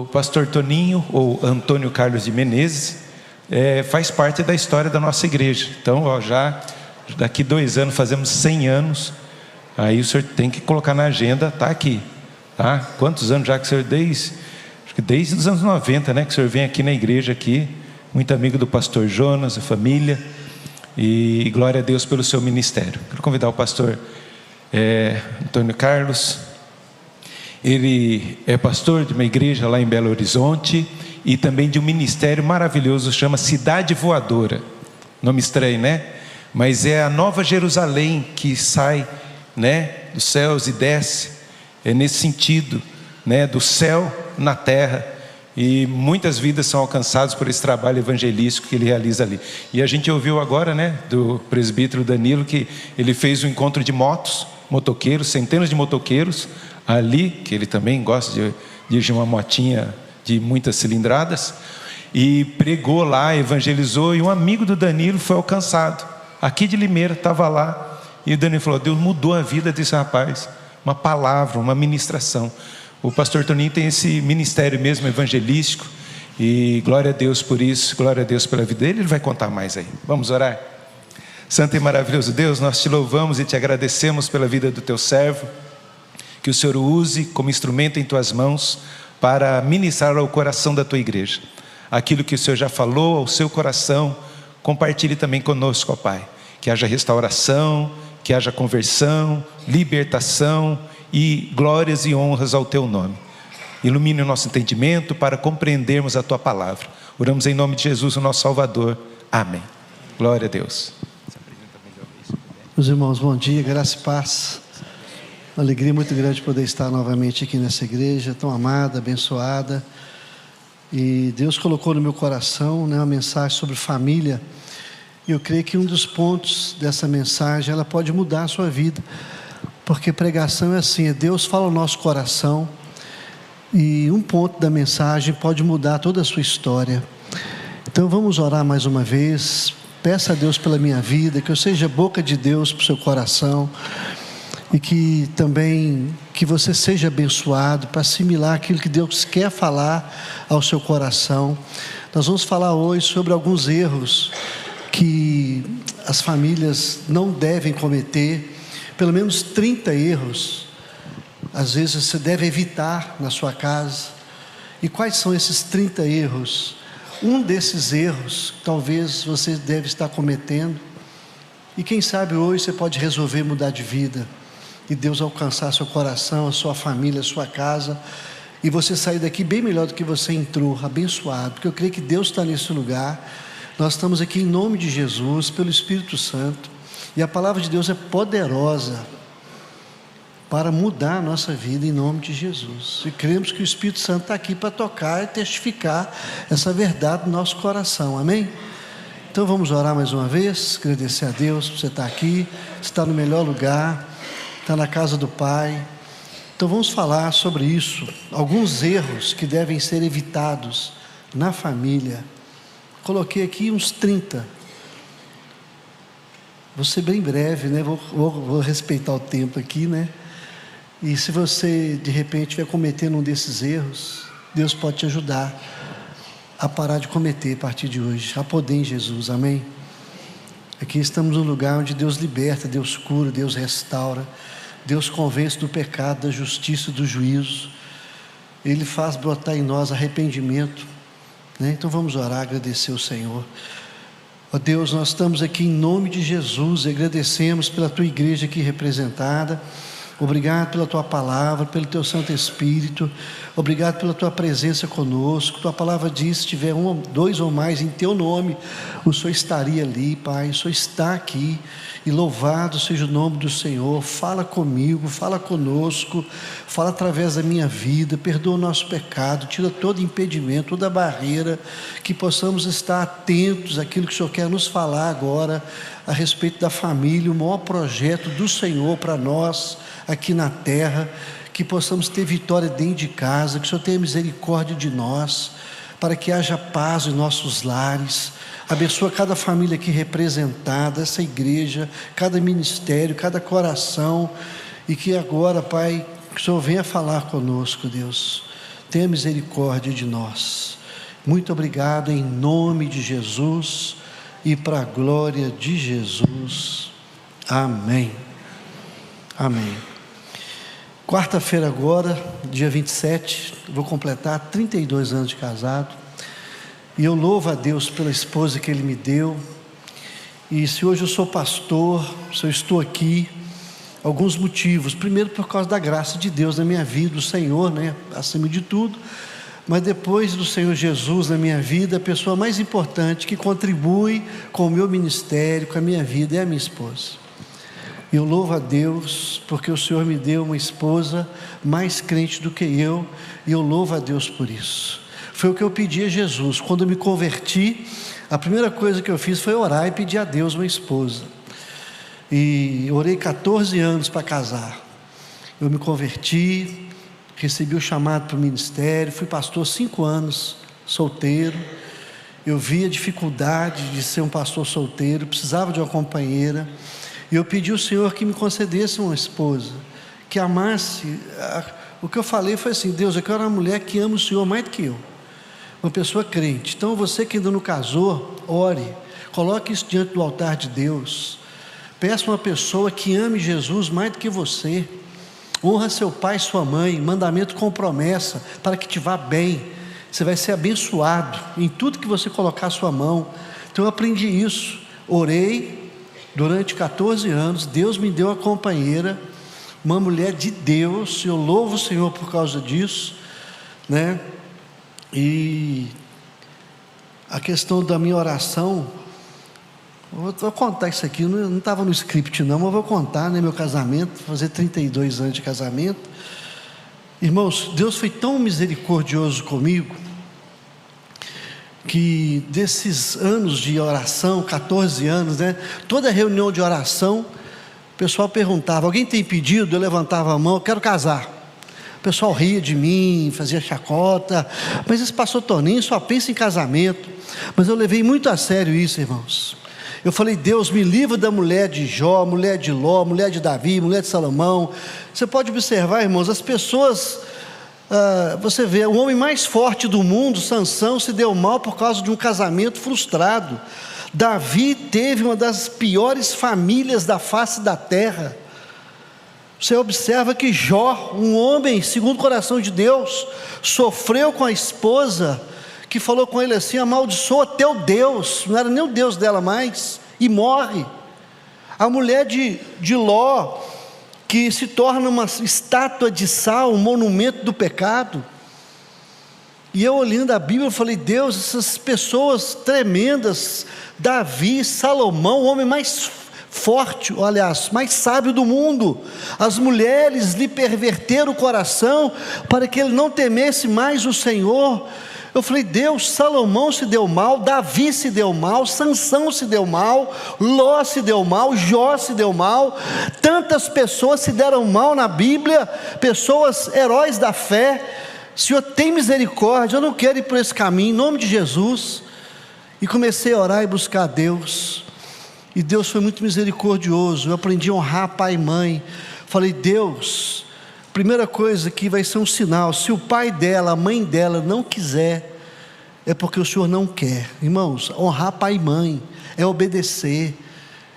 O pastor Toninho, ou Antônio Carlos de Menezes, faz parte da história da nossa igreja. Então, já daqui 2 anos fazemos 100 anos. Aí o senhor tem que colocar na agenda, está aqui, tá? Quantos anos já que o senhor, acho que desde os anos 90, né, que o senhor vem aqui na igreja aqui, muito amigo do pastor Jonas, a família, e glória a Deus pelo seu ministério. Quero convidar o pastor Antônio Carlos. Ele é pastor de uma igreja lá em Belo Horizonte e também de um ministério maravilhoso, chama Cidade Voadora. Nome estranho, né? Mas é a Nova Jerusalém que sai, né, dos céus e desce. É nesse sentido, né, do céu na terra. E muitas vidas são alcançadas por esse trabalho evangelístico que ele realiza ali. E a gente ouviu agora, né, do presbítero Danilo, que ele fez um encontro de motoqueiros, centenas de motoqueiros ali, que ele também gosta de dirigir uma motinha de muitas cilindradas, e pregou lá, evangelizou, e um amigo do Danilo foi alcançado, aqui de Limeira, estava lá, e o Danilo falou: Deus mudou a vida desse rapaz, uma palavra, uma ministração. O pastor Toninho tem esse ministério mesmo evangelístico, e glória a Deus por isso, glória a Deus pela vida dele. Ele vai contar mais aí. Vamos orar? Santo e maravilhoso Deus, nós te louvamos e te agradecemos pela vida do teu servo, que o Senhor o use como instrumento em tuas mãos para ministrar ao coração da tua igreja aquilo que o Senhor já falou ao seu coração. Compartilhe também conosco, ó Pai, que haja restauração, que haja conversão, libertação e glórias e honras ao teu nome. Ilumine o nosso entendimento para compreendermos a tua palavra. Oramos em nome de Jesus, o nosso Salvador. Amém. Glória a Deus. Meus irmãos, bom dia, graça e paz. Uma alegria muito grande poder estar novamente aqui nessa igreja tão amada, abençoada. E Deus colocou no meu coração, né, uma mensagem sobre família. E eu creio que um dos pontos dessa mensagem, ela pode mudar a sua vida. Porque pregação é assim, Deus fala ao nosso coração, e um ponto da mensagem pode mudar toda a sua história. Então vamos orar mais uma vez. Peça a Deus pela minha vida, que eu seja boca de Deus para o seu coração, e que também que você seja abençoado para assimilar aquilo que Deus quer falar ao seu coração. Nós vamos falar hoje sobre alguns erros que as famílias não devem cometer, pelo menos 30 erros, às vezes você deve evitar na sua casa. E quais são esses 30 erros? Um desses erros, talvez você deve estar cometendo, e quem sabe hoje você pode resolver mudar de vida, e Deus alcançar seu coração, a sua família, a sua casa, e você sair daqui bem melhor do que você entrou, abençoado, porque eu creio que Deus está nesse lugar. Nós estamos aqui em nome de Jesus, pelo Espírito Santo, e a palavra de Deus é poderosa para mudar a nossa vida em nome de Jesus, e cremos que o Espírito Santo está aqui para tocar e testificar essa verdade no nosso coração, amém? Então vamos orar mais uma vez, agradecer a Deus por você estar aqui, está no melhor lugar, está na casa do Pai. Então vamos falar sobre isso, alguns erros que devem ser evitados na família. Coloquei aqui uns 30, vou ser bem breve, né? Vou respeitar o tempo aqui, né? E se você de repente estiver cometendo um desses erros, Deus pode te ajudar a parar de cometer a partir de hoje, a poder em Jesus, amém? Aqui estamos num lugar onde Deus liberta, Deus cura, Deus restaura, Deus convence do pecado, da justiça, do juízo. Ele faz brotar em nós arrependimento, né? Então vamos orar, agradecer ao Senhor. Ó Deus, nós estamos aqui em nome de Jesus e agradecemos pela tua igreja aqui representada. Obrigado pela tua palavra, pelo teu Santo Espírito. Obrigado pela tua presença conosco. Tua palavra diz: se tiver um, dois ou mais em teu nome, o Senhor estaria ali, Pai. O Senhor está aqui, e louvado seja o nome do Senhor. Fala comigo, fala conosco, fala através da minha vida, perdoa o nosso pecado, tira todo impedimento, toda barreira, que possamos estar atentos àquilo que o Senhor quer nos falar agora, a respeito da família, o maior projeto do Senhor para nós, aqui na terra, que possamos ter vitória dentro de casa, que o Senhor tenha misericórdia de nós, para que haja paz em nossos lares. Abençoa cada família aqui representada, essa igreja, cada ministério, cada coração, e que agora, Pai, que o Senhor venha falar conosco, Deus. tenha misericórdia de nós. Muito obrigado em nome de Jesus e para a glória de Jesus. Amém. Amém. Quarta-feira agora, dia 27, vou completar 32 anos de casado. E eu louvo a Deus pela esposa que Ele me deu. E se hoje eu sou pastor, se eu estou aqui, alguns motivos. Primeiro, por causa da graça de Deus na minha vida, do Senhor, né, acima de tudo. Mas depois do Senhor Jesus na minha vida, a pessoa mais importante que contribui com o meu ministério, com a minha vida, é a minha esposa. Eu louvo a Deus porque o Senhor me deu uma esposa mais crente do que eu, e eu louvo a Deus por isso. Foi o que eu pedi a Jesus. Quando eu me converti, a primeira coisa que eu fiz foi orar e pedir a Deus uma esposa. E orei 14 anos para casar. Eu me converti, recebi o chamado para o ministério, fui pastor 5 anos, solteiro. Eu vi a dificuldade de ser um pastor solteiro, precisava de uma companheira. E eu pedi ao Senhor que me concedesse uma esposa, que amasse. O que eu falei foi assim: Deus, eu quero uma mulher que ama o Senhor mais do que eu, uma pessoa crente. Então você que ainda não casou, ore, coloque isso diante do altar de Deus. Peça uma pessoa que ame Jesus mais do que você. Honra seu pai e sua mãe, mandamento com promessa, para que te vá bem. Você vai ser abençoado em tudo que você colocar a sua mão. Então eu aprendi isso, orei durante 14 anos, Deus me deu a companheira, uma mulher de Deus. Eu louvo o Senhor por causa disso, né? E a questão da minha oração, vou contar isso aqui, não estava no script não, mas vou contar, né? Meu casamento, fazer 32 anos de casamento. Irmãos, Deus foi tão misericordioso comigo, que desses anos de oração, 14 anos, né? Toda reunião de oração, o pessoal perguntava: alguém tem pedido? Eu levantava a mão: eu quero casar. O pessoal ria de mim, fazia chacota: mas esse pastor Toninho só pensa em casamento. Mas eu levei muito a sério isso, irmãos. Eu falei: Deus, me livra da mulher de Jó, mulher de Ló, mulher de Davi, mulher de Salomão. Você pode observar, irmãos, as pessoas... você vê, o homem mais forte do mundo, Sansão, se deu mal por causa de um casamento frustrado. Davi teve uma das piores famílias da face da terra. Você observa que Jó, um homem segundo o coração de Deus, sofreu com a esposa, que falou com ele assim: amaldiçoa teu Deus, não era nem o Deus dela mais, e morre. A mulher de Ló, que se torna uma estátua de sal, um monumento do pecado. E eu olhando a Bíblia, eu falei: Deus, essas pessoas tremendas, Davi, Salomão, o homem mais forte, aliás, mais sábio do mundo, as mulheres lhe perverteram o coração, para que ele não temesse mais o Senhor. Eu falei: Deus, Salomão se deu mal, Davi se deu mal, Sansão se deu mal, Ló se deu mal, Jó se deu mal. Tantas pessoas se deram mal na Bíblia, pessoas, heróis da fé. Senhor, tem misericórdia, eu não quero ir por esse caminho, em nome de Jesus. E comecei a orar e buscar a Deus, e Deus foi muito misericordioso. Eu aprendi a honrar pai e mãe. Falei: Deus, primeira coisa que vai ser um sinal, se o pai dela, a mãe dela não quiser, é porque o Senhor não quer. Irmãos, honrar pai e mãe é obedecer,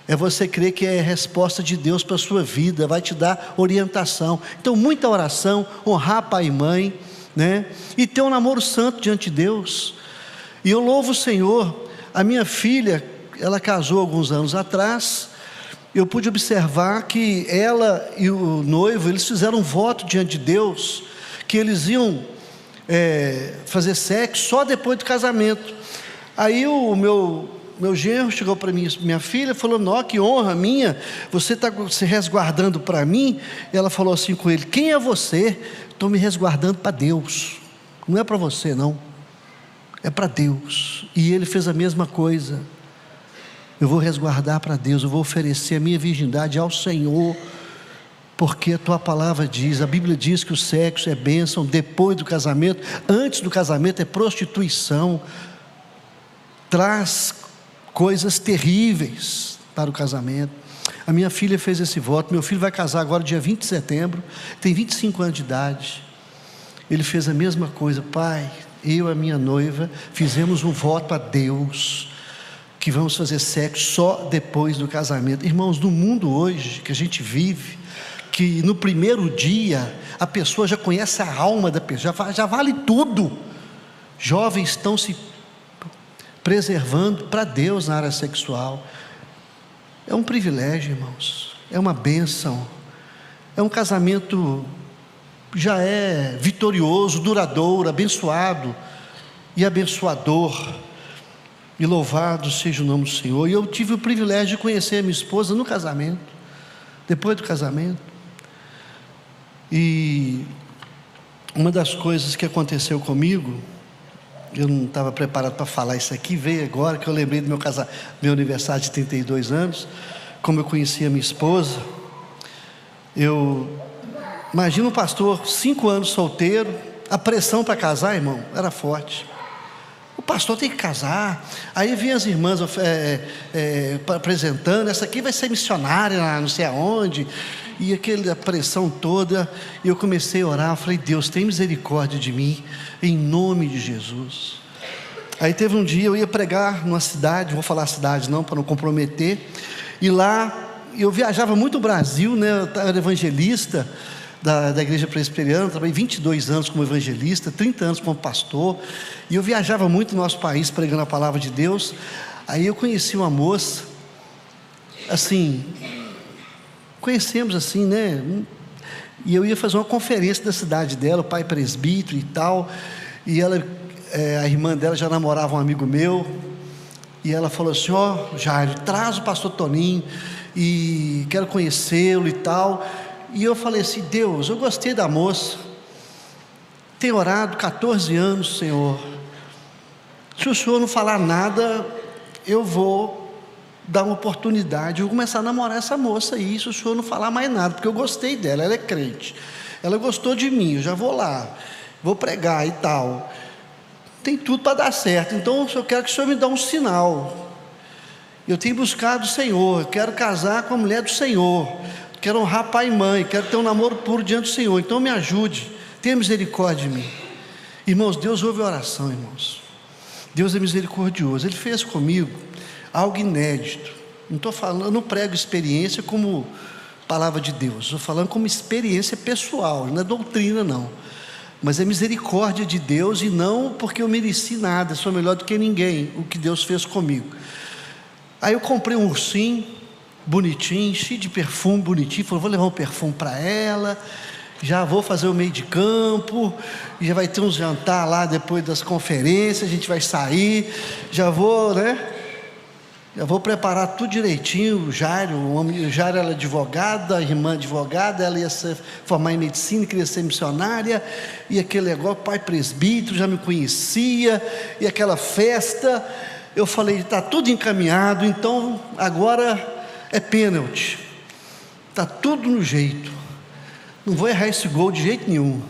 é você crer que é a resposta de Deus para a sua vida, vai te dar orientação. Então muita oração, honrar pai e mãe, né? E ter um namoro santo diante de Deus. E eu louvo o Senhor. A minha filha, ela casou alguns anos atrás. Eu pude observar que ela e o noivo, eles fizeram um voto diante de Deus, que eles iam fazer sexo só depois do casamento. Aí o meu genro chegou para mim, minha filha, falou: não, que honra minha, você está se resguardando para mim. Ela falou assim com ele: quem é você? Estou me resguardando para Deus, não é para você não, é para Deus. E ele fez a mesma coisa. Eu vou resguardar para Deus, eu vou oferecer a minha virgindade ao Senhor, porque a tua palavra diz, a Bíblia diz que o sexo é bênção depois do casamento, antes do casamento é prostituição, traz coisas terríveis para o casamento. A minha filha fez esse voto. Meu filho vai casar agora dia 20 de setembro, tem 25 anos de idade, ele fez a mesma coisa. Pai, eu e a minha noiva fizemos um voto a Deus que vamos fazer sexo só depois do casamento. Irmãos, no mundo hoje que a gente vive, que no primeiro dia a pessoa já conhece a alma da pessoa, já vale tudo. Jovens estão se preservando para Deus na área sexual. É um privilégio, irmãos, é uma bênção, é um casamento, já é vitorioso, duradouro, abençoado e abençoador. E louvado seja o nome do Senhor. E eu tive o privilégio de conhecer a minha esposa no casamento, depois do casamento. E uma das coisas que aconteceu comigo, eu não estava preparado para falar isso aqui, veio agora que eu lembrei do meu aniversário de 32 anos, como eu conheci a minha esposa. Imagina um pastor, 5 anos solteiro, a pressão para casar, irmão, era forte. O pastor tem que casar. Aí vinham as irmãs apresentando, essa aqui vai ser missionária, não sei aonde, e aquela pressão toda. E eu comecei a orar, eu falei: Deus, tem misericórdia de mim, em nome de Jesus. Aí teve um dia, eu ia pregar numa cidade, vou falar a cidade não, para não comprometer, e lá, eu viajava muito o Brasil, né? Eu era evangelista da igreja presbiteriana, trabalhei 22 anos como evangelista, 30 anos como pastor, e eu viajava muito no nosso país pregando a palavra de Deus. Aí eu conheci uma moça, assim, conhecemos assim, né? E eu ia fazer uma conferência da cidade dela, o pai presbítero e tal, e ela, a irmã dela já namorava um amigo meu, e ela falou assim: ó, Jairo, traz o pastor Toninho, e quero conhecê-lo e tal. E eu falei assim: Deus, eu gostei da moça, tenho orado 14 anos, Senhor, se o Senhor não falar nada, eu vou dar uma oportunidade, eu vou começar a namorar essa moça aí, se o Senhor não falar mais nada, porque eu gostei dela, ela é crente, ela gostou de mim, eu já vou lá, vou pregar e tal, tem tudo para dar certo, então eu quero que o Senhor me dê um sinal. Eu tenho buscado o Senhor, eu quero casar com a mulher do Senhor, quero honrar pai e mãe, quero ter um namoro puro diante do Senhor, então me ajude, tenha misericórdia de mim. Irmãos, Deus ouve a oração, irmãos. Deus é misericordioso. Ele fez comigo algo inédito. Não estou falando, eu não prego experiência como palavra de Deus, estou falando como experiência pessoal, não é doutrina não, mas é misericórdia de Deus, e não porque eu mereci nada, sou melhor do que ninguém, o que Deus fez comigo. Aí eu comprei um ursinho bonitinho, cheio de perfume, bonitinho, falei: vou levar um perfume para ela, já vou fazer o meio de campo, já vai ter um jantar lá depois das conferências, a gente vai sair, já vou preparar tudo direitinho. O Jairo era advogado, a irmã advogada, ela ia se formar em medicina, queria ser missionária, e aquele negócio, pai presbítero, já me conhecia, e aquela festa, eu falei: está tudo encaminhado, então agora é pênalti, está tudo no jeito, não vou errar esse gol de jeito nenhum,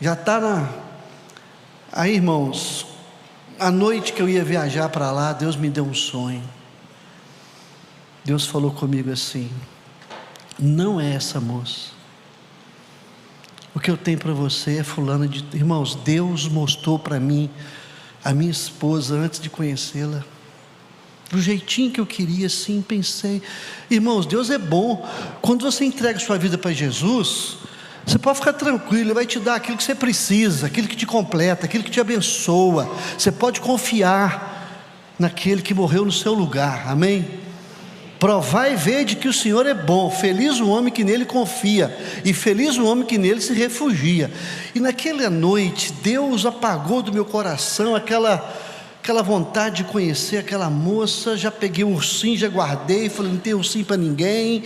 já está Aí, irmãos, a noite que eu ia viajar para lá, Deus me deu um sonho. Deus falou comigo assim: não é essa moça, o que eu tenho para você é fulana de... Irmãos, Deus mostrou para mim a minha esposa antes de conhecê-la, do jeitinho que eu queria, assim, pensei. Irmãos, Deus é bom. Quando você entrega sua vida para Jesus, você pode ficar tranquilo, Ele vai te dar aquilo que você precisa, aquilo que te completa, aquilo que te abençoa. Você pode confiar naquele que morreu no seu lugar, amém? Provai e vede que o Senhor é bom, feliz o homem que nele confia, e feliz o homem que nele se refugia. E naquela noite, Deus apagou do meu coração aquela vontade de conhecer aquela moça. Já peguei um ursinho, já guardei, falei: não tem ursinho para ninguém,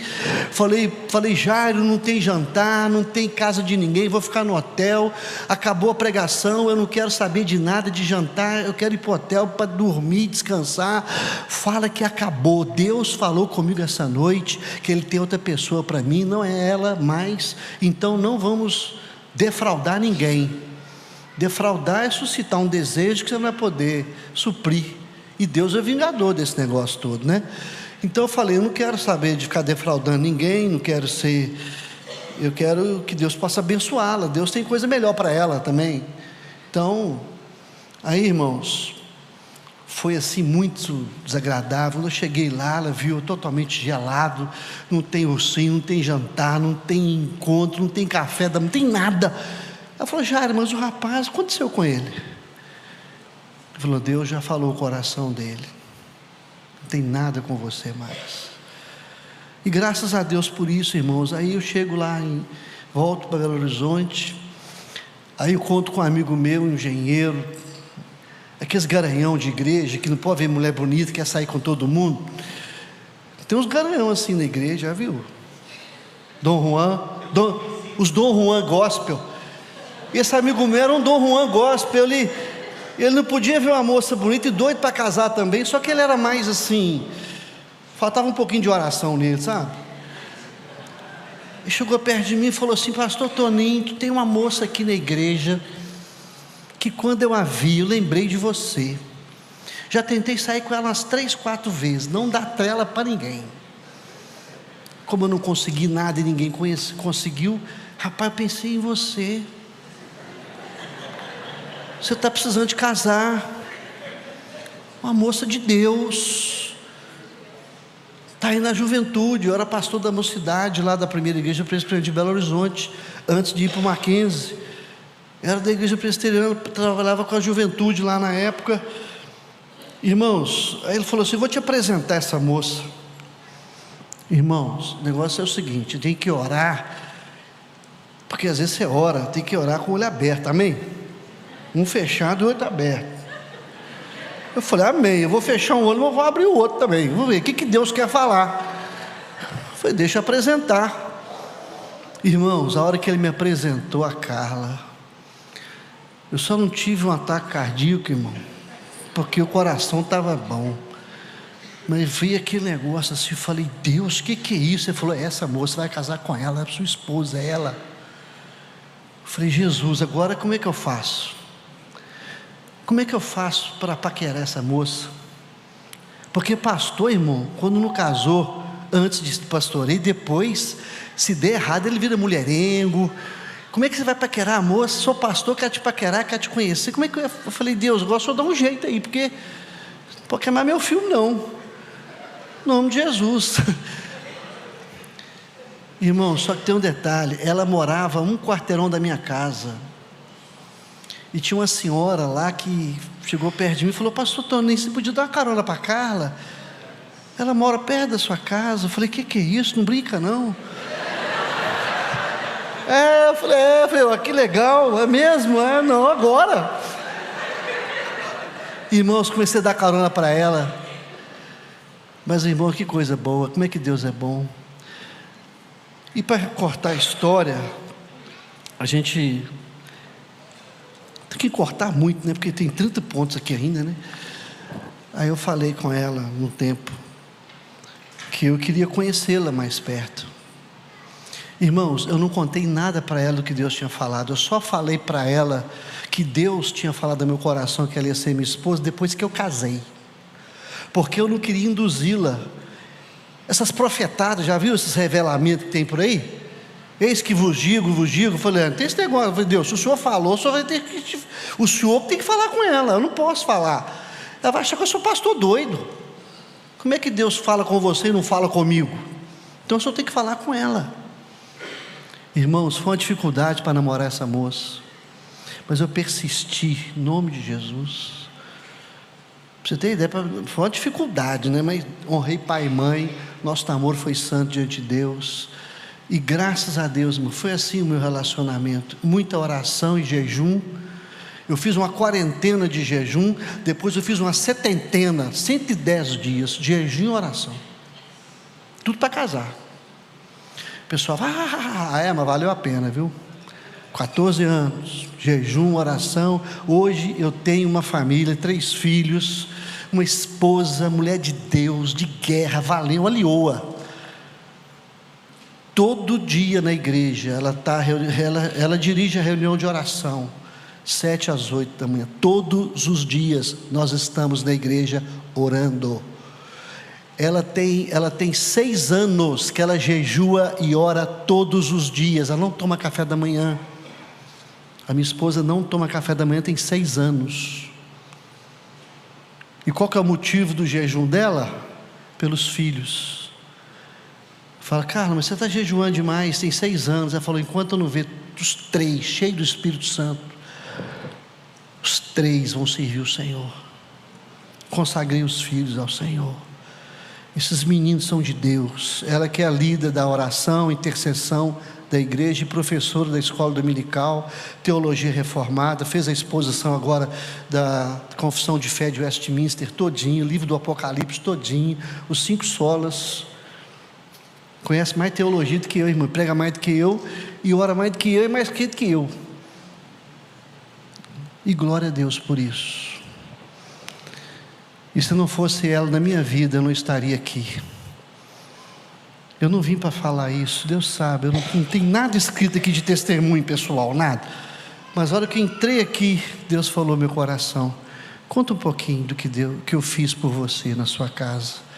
falei: Jairo, não tem jantar, não tem casa de ninguém, vou ficar no hotel, acabou a pregação, eu não quero saber de nada de jantar, eu quero ir para o hotel para dormir, descansar. Fala que acabou. Deus falou comigo essa noite, que Ele tem outra pessoa para mim, não é ela mais, então não vamos defraudar ninguém. Defraudar é suscitar um desejo que você não vai poder suprir, e Deus é vingador desse negócio todo, né? Então eu falei: eu não quero saber de ficar defraudando ninguém, não quero ser eu quero que Deus possa abençoá-la. Deus tem coisa melhor para ela também. Então, aí, irmãos, foi assim muito desagradável. Quando eu cheguei lá, ela viu totalmente gelado, não tem ursinho, não tem jantar, não tem encontro, não tem café, não tem nada. Ela falou: Jairo, mas o rapaz, o que aconteceu com ele? Ele falou: Deus já falou o coração dele, não tem nada com você mais. E graças a Deus por isso, irmãos. Aí eu chego lá, volto para Belo Horizonte, aí eu conto com um amigo meu, um engenheiro, aqueles garanhão de igreja, que não pode ver mulher bonita, quer sair com todo mundo. Tem uns garanhão assim na igreja, já viu? Dom Juan, os Dom Juan gospel. E esse amigo meu era um Dom Juan gospel. Ele não podia ver uma moça bonita e doido para casar também, só que ele era mais assim, faltava um pouquinho de oração nele, sabe? Ele chegou perto de mim e falou assim: pastor Toninho, tem uma moça aqui na igreja que quando eu a vi, eu lembrei de você. Já tentei sair com ela umas 3, 4 vezes, não dá trela para ninguém. Como eu não consegui nada e ninguém conseguiu, rapaz, eu pensei em você. Você está precisando de casar. Uma moça de Deus, está aí na juventude. Eu era pastor da mocidade lá da primeira igreja presbiteriana de Belo Horizonte, antes de ir para o Mackenzie. Era da igreja presbiteriana, trabalhava com a juventude lá na época. Irmãos, aí ele falou assim: vou te apresentar essa moça. Irmãos, o negócio é o seguinte: tem que orar, porque às vezes você ora, tem que orar com o olho aberto, amém? Um fechado e o outro aberto. Eu falei: amém, eu vou fechar um olho, mas vou abrir o outro também, vou ver o que Deus quer falar. Eu falei: deixa eu apresentar. Irmãos, a hora que ele me apresentou a Carla, eu só não tive um ataque cardíaco, irmão, porque o coração estava bom, mas vi aquele negócio assim, eu falei: Deus, o que é isso? Ele falou: essa moça vai casar com ela, é sua esposa, é ela. Eu falei: Jesus, agora como é que eu faço? Como é que eu faço para paquerar essa moça? Porque pastor, irmão, quando não casou, antes de pastoreio, depois, se der errado, ele vira mulherengo. Como é que você vai paquerar a moça? Sou pastor, quer te paquerar, quer te conhecer. Como é que eu falei: Deus, eu gosto de dar um jeito aí, porque não pode queimar meu filme não, em nome de Jesus. Irmão, só que tem um detalhe: ela morava a 1 quarteirão da minha casa, e tinha uma senhora lá que chegou perto de mim e falou: pastor Toninho, você podia dar uma carona para Carla? Ela mora perto da sua casa. Eu falei: que é isso? Não brinca não. Eu falei: que legal, é mesmo? Não, agora. Irmãos, comecei a dar carona para ela. Mas, irmão, que coisa boa, como é que Deus é bom. E para cortar a história, a gente tem que cortar muito, né? Porque tem 30 pontos aqui ainda, né? Aí eu falei com ela no tempo que eu queria conhecê-la mais perto. Irmãos, eu não contei nada para ela do que Deus tinha falado. Eu só falei para ela que Deus tinha falado no meu coração que ela ia ser minha esposa depois que eu casei, porque eu não queria induzi-la. Essas profetadas, já viu esses revelamentos que tem por aí? Eis que vos digo. Eu falei: não tem esse negócio. Eu falei: Deus, se o Senhor falou, o Senhor vai ter que... o Senhor tem que falar com ela, eu não posso falar. Ela vai achar que eu sou pastor doido. Como é que Deus fala com você e não fala comigo? Então o Senhor tem que falar com ela. Irmãos, foi uma dificuldade para namorar essa moça, mas eu persisti, em nome de Jesus. Pra você ter ideia, foi uma dificuldade, né? Mas honrei pai e mãe, nosso namoro foi santo diante de Deus, e graças a Deus, irmão, foi assim o meu relacionamento, muita oração e jejum. Eu fiz uma quarentena de jejum, depois eu fiz uma 70, 110 dias de jejum e oração, tudo para casar. O pessoal fala: mas valeu a pena, viu? 14 anos, jejum, oração. Hoje eu tenho uma família, 3 filhos, uma esposa, mulher de Deus, de guerra, valeu, a leoa. Todo dia na igreja, ela dirige a reunião de oração, 7 às 8 da manhã. Todos os dias nós estamos na igreja orando. ela tem 6 anos que ela jejua e ora todos os dias. Ela não toma café da manhã. A minha esposa não toma café da manhã tem 6 anos. E qual que é o motivo do jejum dela? Pelos filhos. Fala, Carla, mas você está jejuando demais, tem 6 anos. Ela falou, enquanto eu não ver os 3 cheios do Espírito Santo, os 3 vão servir o Senhor. Consagrei os filhos ao Senhor. Esses meninos são de Deus. Ela que é a líder da oração, intercessão da igreja e professora da escola dominical, teologia reformada, fez a exposição agora da Confissão de Fé de Westminster todinho, livro do Apocalipse todinho, os 5 solas. Conhece mais teologia do que eu, irmão, prega mais do que eu, e ora mais do que eu, e mais querido que eu. E glória a Deus por isso. E se não fosse ela na minha vida, eu não estaria aqui. Eu não vim para falar isso, Deus sabe, eu não tenho nada escrito aqui de testemunho pessoal, nada. Mas a hora que eu entrei aqui, Deus falou no meu coração, conta um pouquinho do que eu fiz por você na sua casa.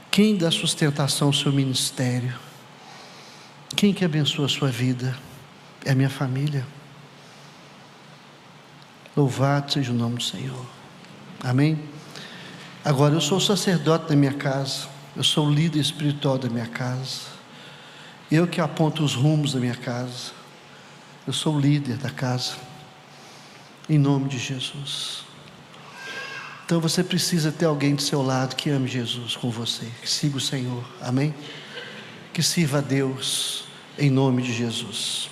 Quem dá sustentação ao seu ministério? Quem que abençoa a sua vida? É a minha família. Louvado seja o nome do Senhor. Amém? Agora eu sou o sacerdote da minha casa. Eu sou o líder espiritual da minha casa. Eu que aponto os rumos da minha casa. Eu sou o líder da casa. Em nome de Jesus. Então você precisa ter alguém do seu lado que ame Jesus com você, que siga o Senhor. Amém? Que sirva a Deus em nome de Jesus.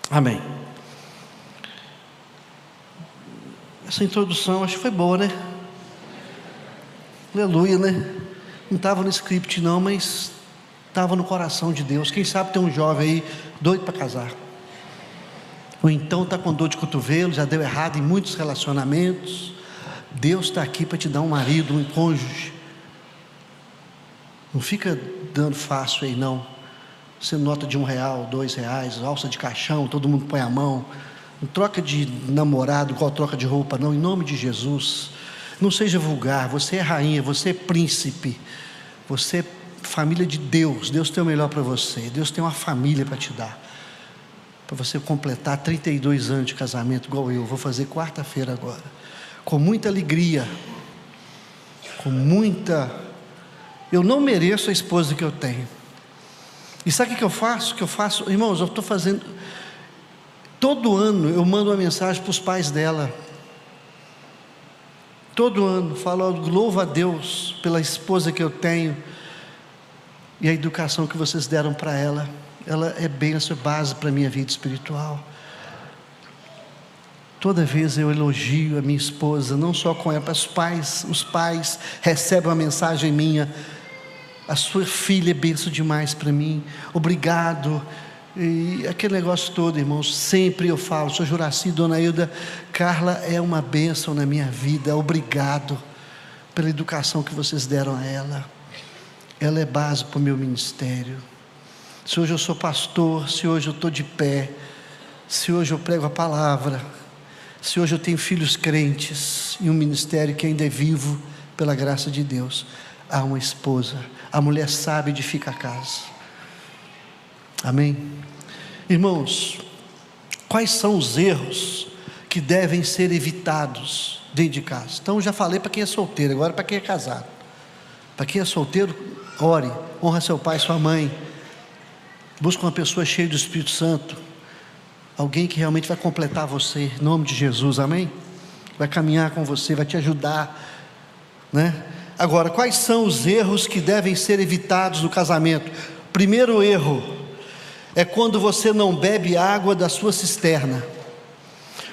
Amém. Essa introdução acho que foi boa, né? Aleluia, né? Não estava no script não, mas estava no coração de Deus. Quem sabe tem um jovem aí doido para casar, ou então está com dor de cotovelo, já deu errado em muitos relacionamentos. Deus está aqui para te dar um marido, um cônjuge. Não fica dando fácil aí não. Você nota de R$1, R$2, alça de caixão, todo mundo põe a mão. Não troca de namorado igual troca de roupa não, em nome de Jesus. Não seja vulgar, você é rainha, você é príncipe, você é família de Deus. Deus tem o melhor para você, Deus tem uma família para te dar, para você completar 32 anos de casamento igual eu, vou fazer quarta-feira agora, com muita alegria, eu não mereço a esposa que eu tenho. E sabe o que eu faço? Irmãos, eu estou fazendo, todo ano eu mando uma mensagem para os pais dela, todo ano, falo, louvo a Deus pela esposa que eu tenho e a educação que vocês deram para ela. Ela é bênção, base para a minha vida espiritual. Toda vez eu elogio a minha esposa, não só com ela, os pais recebem uma mensagem minha, a sua filha é bênção demais para mim, obrigado. E aquele negócio todo, irmãos, sempre eu falo, sou Juraci, Dona Hilda, Carla é uma bênção na minha vida, obrigado pela educação que vocês deram a ela. Ela é base para o meu ministério. Se hoje eu sou pastor, se hoje eu estou de pé, se hoje eu prego a palavra, se hoje eu tenho filhos crentes e um ministério que ainda é vivo pela graça de Deus, há uma esposa, a mulher sabe edificar a casa. Amém? Irmãos, quais são os erros que devem ser evitados dentro de casa? Então já falei para quem é solteiro, agora para quem é casado. Para quem é solteiro, ore, honra seu pai e sua mãe, busca uma pessoa cheia do Espírito Santo, alguém que realmente vai completar você, em nome de Jesus, amém? Vai caminhar com você, vai te ajudar, né? Agora, quais são os erros que devem ser evitados no casamento? Primeiro erro é quando você não bebe água da sua cisterna.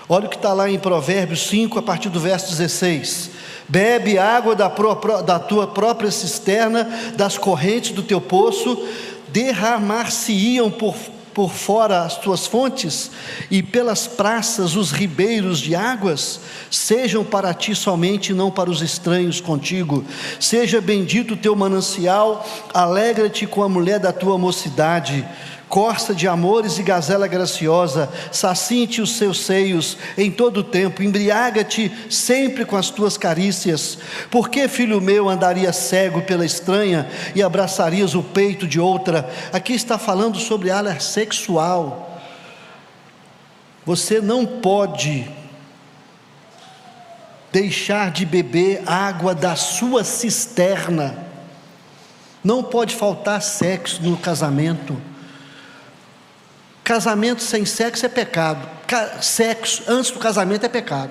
Olha o que está lá em Provérbios 5, a partir do verso 16. Bebe água da tua própria cisterna, das correntes do teu poço, derramar-se-iam por fora as tuas fontes, e pelas praças os ribeiros de águas, sejam para ti somente, não para os estranhos contigo. Seja bendito o teu manancial, alegra-te com a mulher da tua mocidade, Corça de amores e gazela graciosa, sacie-te os seus seios em todo o tempo, embriaga-te sempre com as tuas carícias. Por que, filho meu, andarias cego pela estranha e abraçarias o peito de outra? Aqui está falando sobre a área sexual. Você não pode deixar de beber água da sua cisterna. Não pode faltar sexo no casamento. Casamento sem sexo é pecado. Sexo antes do casamento é pecado.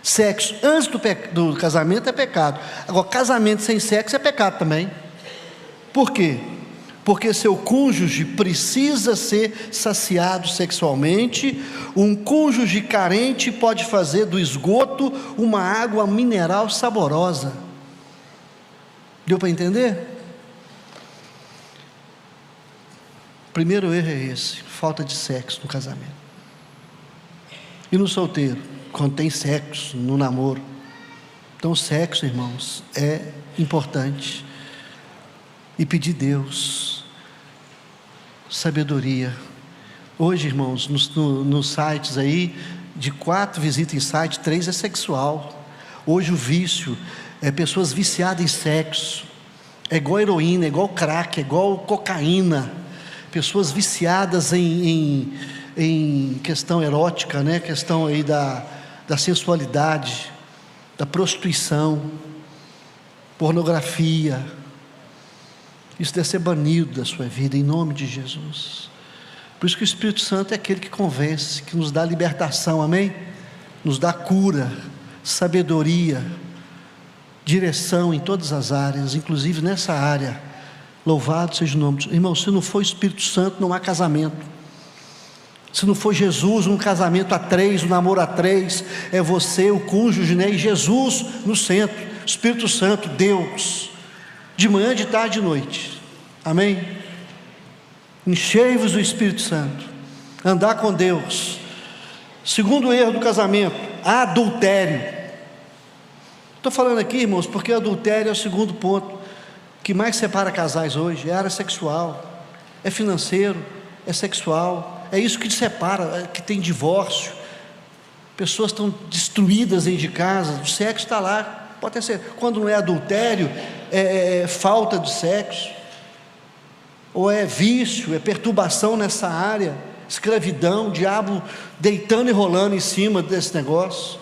Sexo antes do casamento é pecado. Agora, casamento sem sexo é pecado também. Por quê? Porque seu cônjuge precisa ser saciado sexualmente. Um cônjuge carente pode fazer do esgoto uma água mineral saborosa. Deu para entender? Primeiro erro é esse, falta de sexo no casamento. E no solteiro, quando tem sexo no namoro. Então, sexo, irmãos, é importante. E pedir Deus sabedoria. Hoje, irmãos, nos sites aí, de 4 visitas em site, 3 é sexual. Hoje o vício é pessoas viciadas em sexo. É igual heroína, é igual crack, é igual cocaína. Pessoas viciadas em questão erótica, né? Questão aí da sensualidade, da prostituição, pornografia. Isso deve ser banido da sua vida, em nome de Jesus. Por isso que o Espírito Santo é aquele que convence, que nos dá libertação, amém? Nos dá cura, sabedoria, direção em todas as áreas, inclusive nessa área. Louvado seja o nome de Jesus. Irmão, se não for o Espírito Santo, não há casamento. Se não for Jesus, um casamento a 3, um namoro a 3, é você, o cônjuge, né? E Jesus no centro, Espírito Santo, Deus, de manhã, de tarde e de noite, amém? Enchei-vos do Espírito Santo, andar com Deus. Segundo erro do casamento, adultério. Estou falando aqui, irmãos, porque adultério é o segundo ponto que mais separa casais hoje. É a área sexual, é financeiro, é sexual, é isso que separa, que tem divórcio, pessoas estão destruídas dentro de casa, o sexo está lá, pode ser, quando não é adultério, é falta de sexo, ou é vício, é perturbação nessa área, escravidão, diabo deitando e rolando em cima desse negócio.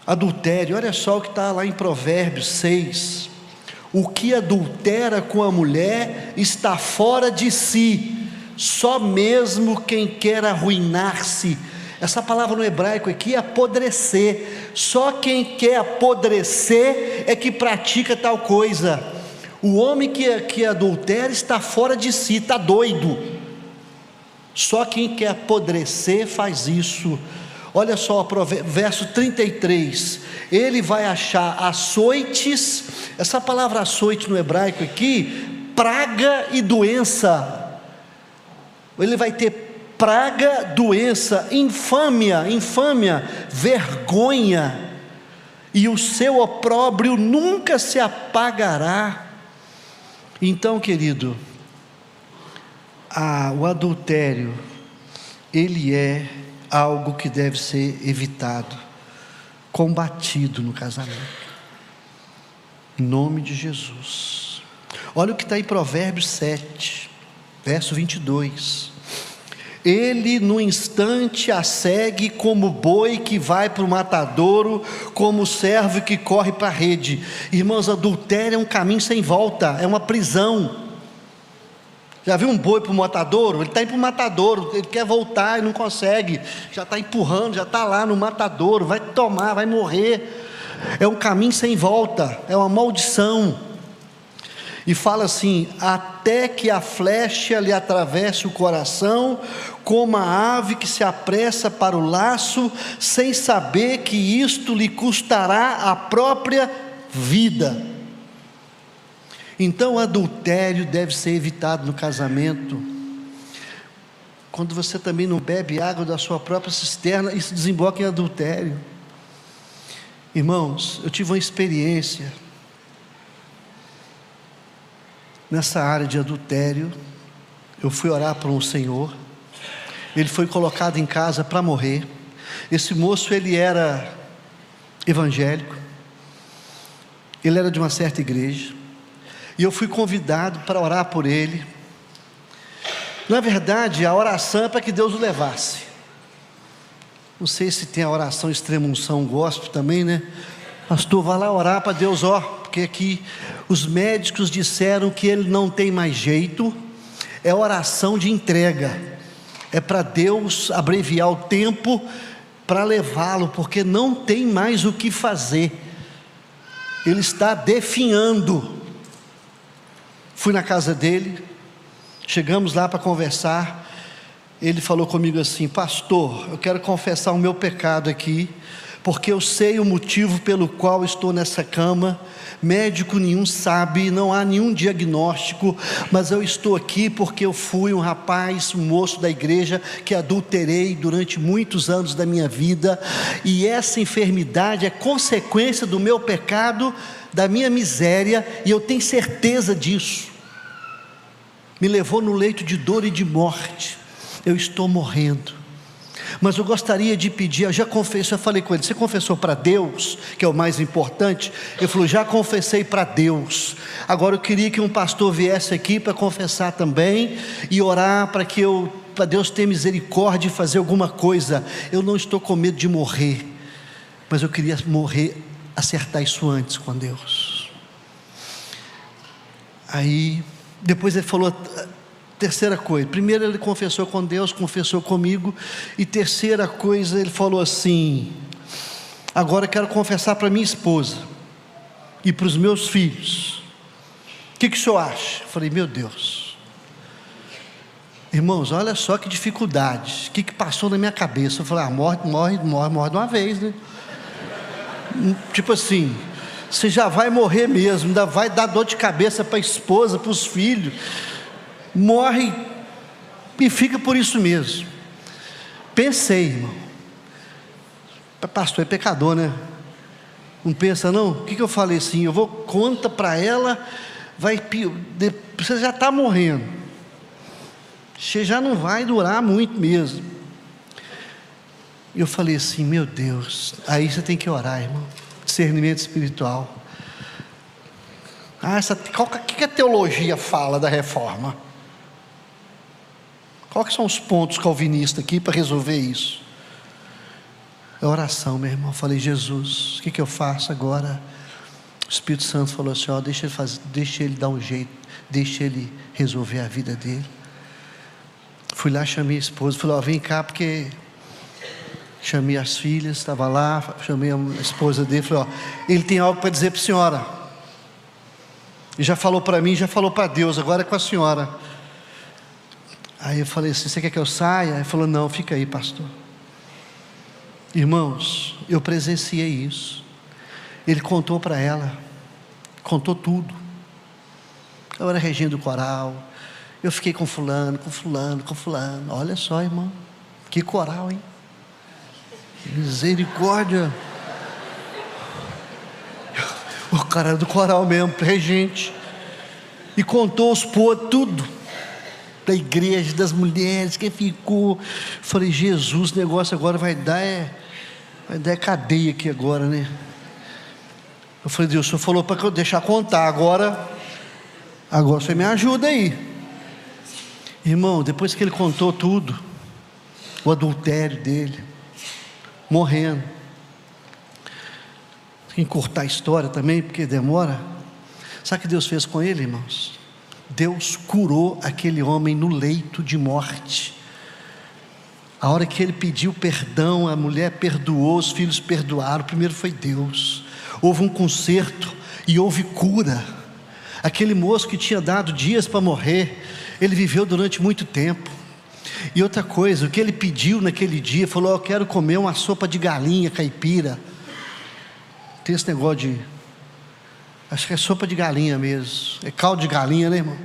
Adultério, olha só o que está lá em Provérbios 6, o que adultera com a mulher está fora de si, só mesmo quem quer arruinar-se. Essa palavra no hebraico aqui é apodrecer, só quem quer apodrecer é que pratica tal coisa. O homem que adultera está fora de si, está doido, só quem quer apodrecer faz isso. Olha só, verso 33, ele vai achar açoites. Essa palavra açoite no hebraico aqui, praga e doença. Ele vai ter praga, doença, infâmia, vergonha, e o seu opróbrio nunca se apagará. Então, querido, o adultério, ele é algo que deve ser evitado, combatido no casamento, em nome de Jesus. Olha o que está em Provérbios 7, verso 22, ele no instante a segue como boi que vai para o matadouro, como servo que corre para a rede. Irmãos, adultério é um caminho sem volta, é uma prisão. Já viu um boi para o matadouro? Ele está indo para o matadouro, ele quer voltar e não consegue, já está empurrando, já está lá no matadouro, vai tomar, vai morrer. É um caminho sem volta, é uma maldição. E fala assim: até que a flecha lhe atravesse o coração, como a ave que se apressa para o laço, sem saber que isto lhe custará a própria vida. Então o adultério deve ser evitado no casamento. Quando você também não bebe água da sua própria cisterna, isso desemboca em adultério. Irmãos, eu tive uma experiência nessa área de adultério, eu fui orar para um senhor, ele foi colocado em casa para morrer. Esse moço, ele era evangélico, ele era de uma certa igreja, e eu fui convidado para orar por ele. Na verdade, a oração é para que Deus o levasse. Não sei se tem a oração extrema-unção gospel também, né? Pastor, vai lá orar para Deus, porque aqui os médicos disseram que ele não tem mais jeito. É oração de entrega, é para Deus abreviar o tempo para levá-lo, porque não tem mais o que fazer, ele está definhando. Fui na casa dele, chegamos lá para conversar. Ele falou comigo assim: pastor, eu quero confessar o meu pecado aqui, porque eu sei o motivo pelo qual estou nessa cama. Médico nenhum sabe, não há nenhum diagnóstico, mas eu estou aqui porque eu fui um rapaz, um moço da igreja, que adulterei durante muitos anos da minha vida, e essa enfermidade é consequência do meu pecado, da minha miséria, e eu tenho certeza disso. Me levou no leito de dor e de morte. Eu estou morrendo, mas eu gostaria de pedir, eu já confessei, eu falei com ele: você confessou para Deus, que é o mais importante? Ele falou: já confessei para Deus. Agora eu queria que um pastor viesse aqui para confessar também, e orar para Deus ter misericórdia e fazer alguma coisa. Eu não estou com medo de morrer, mas eu queria morrer, acertar isso antes com Deus. Aí, depois ele falou, terceira coisa, primeiro ele confessou com Deus, confessou comigo, e terceira coisa, ele falou assim: agora eu quero confessar para minha esposa e para os meus filhos. O que o senhor acha? Eu falei: meu Deus, irmãos, olha só que dificuldade, o que passou na minha cabeça? Eu falei: morre de uma vez, né? Tipo assim, você já vai morrer mesmo, ainda vai dar dor de cabeça para a esposa, para os filhos. Morre e fica por isso mesmo. Pensei, irmão, pastor é pecador, né? Não pensa não? O que eu falei assim? Eu vou conta para ela, você já está morrendo, você já não vai durar muito mesmo. Eu falei assim: meu Deus. Aí você tem que orar, irmão, discernimento espiritual. O que a teologia fala da reforma? Quais são os pontos calvinistas aqui para resolver isso? É oração, meu irmão. Eu falei: Jesus, o que eu faço agora? O Espírito Santo falou assim: deixa ele dar um jeito, deixa ele resolver a vida dele. Fui lá, chamei a esposa, falei: vem cá, porque chamei as filhas, estava lá, chamei a esposa dele, falei: ele tem algo para dizer para a senhora, e já falou para mim, já falou para Deus, agora é com a senhora. Aí eu falei assim: você quer que eu saia? Ele falou: não, fica aí, pastor. Irmãos, eu presenciei isso. Ele contou para ela, contou tudo. Eu era regente do coral, eu fiquei com fulano. Olha só, irmão, que coral, hein? Misericórdia. O cara do coral mesmo, regente. E contou os podres, tudo. Da igreja, das mulheres, quem ficou. Falei: Jesus, o negócio agora vai dar cadeia aqui agora, né? Eu falei: Deus, o senhor falou para eu deixar contar, agora você me ajuda aí. Irmão, depois que ele contou tudo, o adultério dele, morrendo, tem que cortar a história também, porque demora. Sabe o que Deus fez com ele, irmãos? Deus curou aquele homem no leito de morte. A hora que ele pediu perdão, a mulher perdoou, os filhos perdoaram. Primeiro foi Deus. Houve um conserto e houve cura. Aquele moço que tinha dado dias para morrer, ele viveu durante muito tempo. E outra coisa, o que ele pediu naquele dia, falou: eu quero comer uma sopa de galinha caipira. Tem esse negócio de, acho que é sopa de galinha mesmo, é caldo de galinha, né, irmão?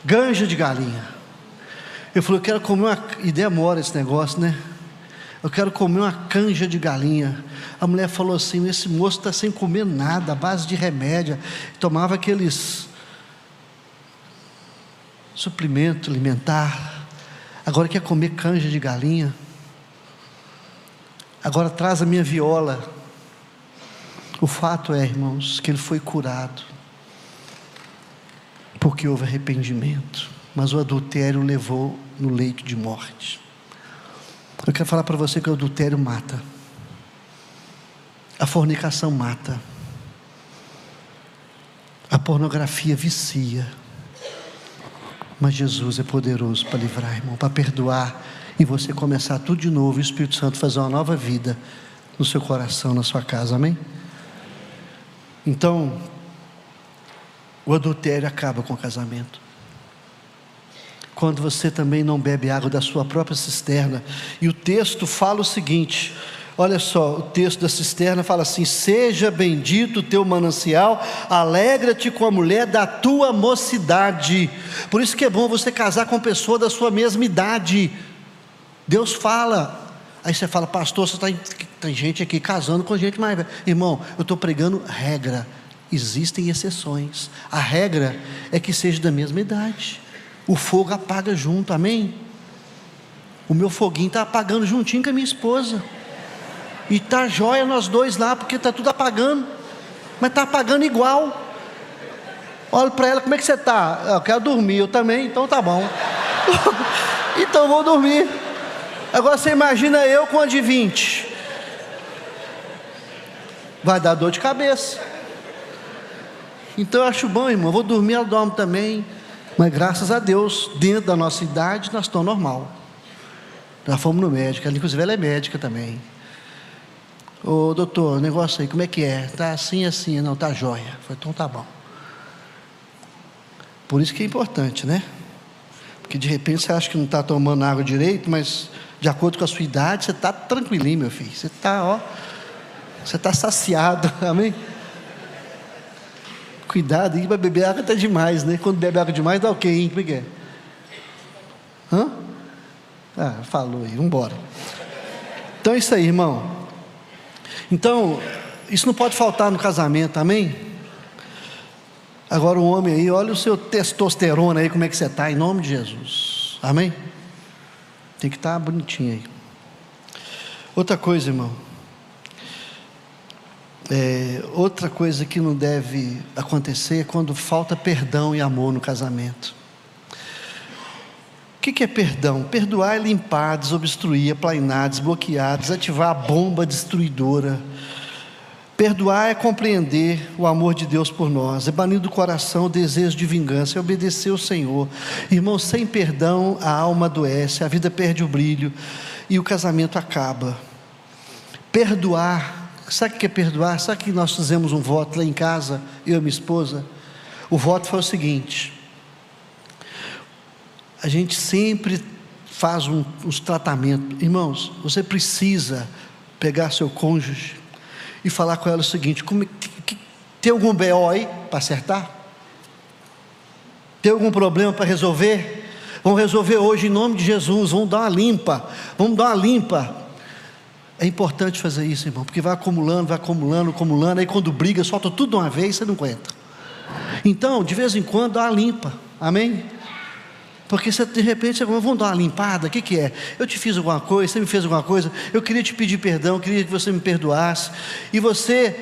Ganja de galinha. Eu falei: eu quero comer e demora esse negócio, né? Eu quero comer uma canja de galinha. A mulher falou assim: esse moço está sem comer nada, à base de remédio. Tomava aqueles suplemento alimentar, agora quer comer canja de galinha, agora traz a minha viola. O fato é, irmãos, que ele foi curado, porque houve arrependimento, mas o adultério levou no leito de morte. Eu quero falar para você que o adultério mata, a fornicação mata, a pornografia vicia, mas Jesus é poderoso para livrar, irmão, para perdoar, e você começar tudo de novo, e o Espírito Santo fazer uma nova vida no seu coração, na sua casa, amém? Então, o adultério acaba com o casamento. Quando você também não bebe água da sua própria cisterna, e o texto fala o seguinte, olha só, o texto da cisterna fala assim: seja bendito o teu manancial, alegra-te com a mulher da tua mocidade. Por isso que é bom você casar com pessoa da sua mesma idade. Deus fala, aí você fala, pastor, você tem gente aqui casando com gente mais velha. Irmão, eu estou pregando regra, existem exceções, a regra é que seja da mesma idade. O fogo apaga junto, amém? O meu foguinho está apagando juntinho com a minha esposa, e está jóia nós dois lá, porque está tudo apagando, mas está apagando igual. Olha para ela, como é que você está? Eu quero dormir, eu também, então tá bom. Então eu vou dormir. Agora você imagina eu com a de 20, vai dar dor de cabeça. Então eu acho bom, irmão, eu vou dormir, ela dorme também, mas graças a Deus, dentro da nossa idade, nós estamos normal. Já fomos no médico, inclusive ela é médica também. Ô doutor, o negócio aí, como é que é? Está assim, assim, não, está jóia. Eu falei, então tá bom. Por isso que é importante, né? Porque de repente você acha que não está tomando água direito, mas de acordo com a sua idade, você está tranquilinho, meu filho. Você está, ó, você está saciado, amém? Cuidado, aí para beber água está demais, né? Quando bebe água demais, dá o quê, hein? Como é que é? Hã? Ah, falou aí, vamos embora. Então é isso aí, irmão. Então, isso não pode faltar no casamento, amém? Agora o homem aí, olha o seu testosterona aí, como é que você está, em nome de Jesus, amém? Tem que estar bonitinho aí. Outra coisa, irmão, outra coisa que não deve acontecer é quando falta perdão e amor no casamento. O que é perdão? Perdoar é limpar, desobstruir, aplainar, desbloquear, desativar a bomba destruidora. Perdoar é compreender o amor de Deus por nós, é banir do coração o desejo de vingança, é obedecer ao Senhor. Irmão, sem perdão a alma adoece, a vida perde o brilho e o casamento acaba. Perdoar, sabe o que é perdoar? Sabe que nós fizemos um voto lá em casa, eu e minha esposa? O voto foi o seguinte: a gente sempre faz uns tratamentos. Irmãos, você precisa pegar seu cônjuge e falar com ela o seguinte: tem algum BO aí para acertar? Tem algum problema para resolver? Vamos resolver hoje em nome de Jesus, vamos dar uma limpa, É importante fazer isso, irmão, porque vai acumulando, aí quando briga, solta tudo de uma vez, você não aguenta. Então, de vez em quando, dá uma limpa, amém? Porque você, de repente, vamos dar uma limpada, o que é? Eu te fiz alguma coisa, você me fez alguma coisa, eu queria te pedir perdão, queria que você me perdoasse, e você,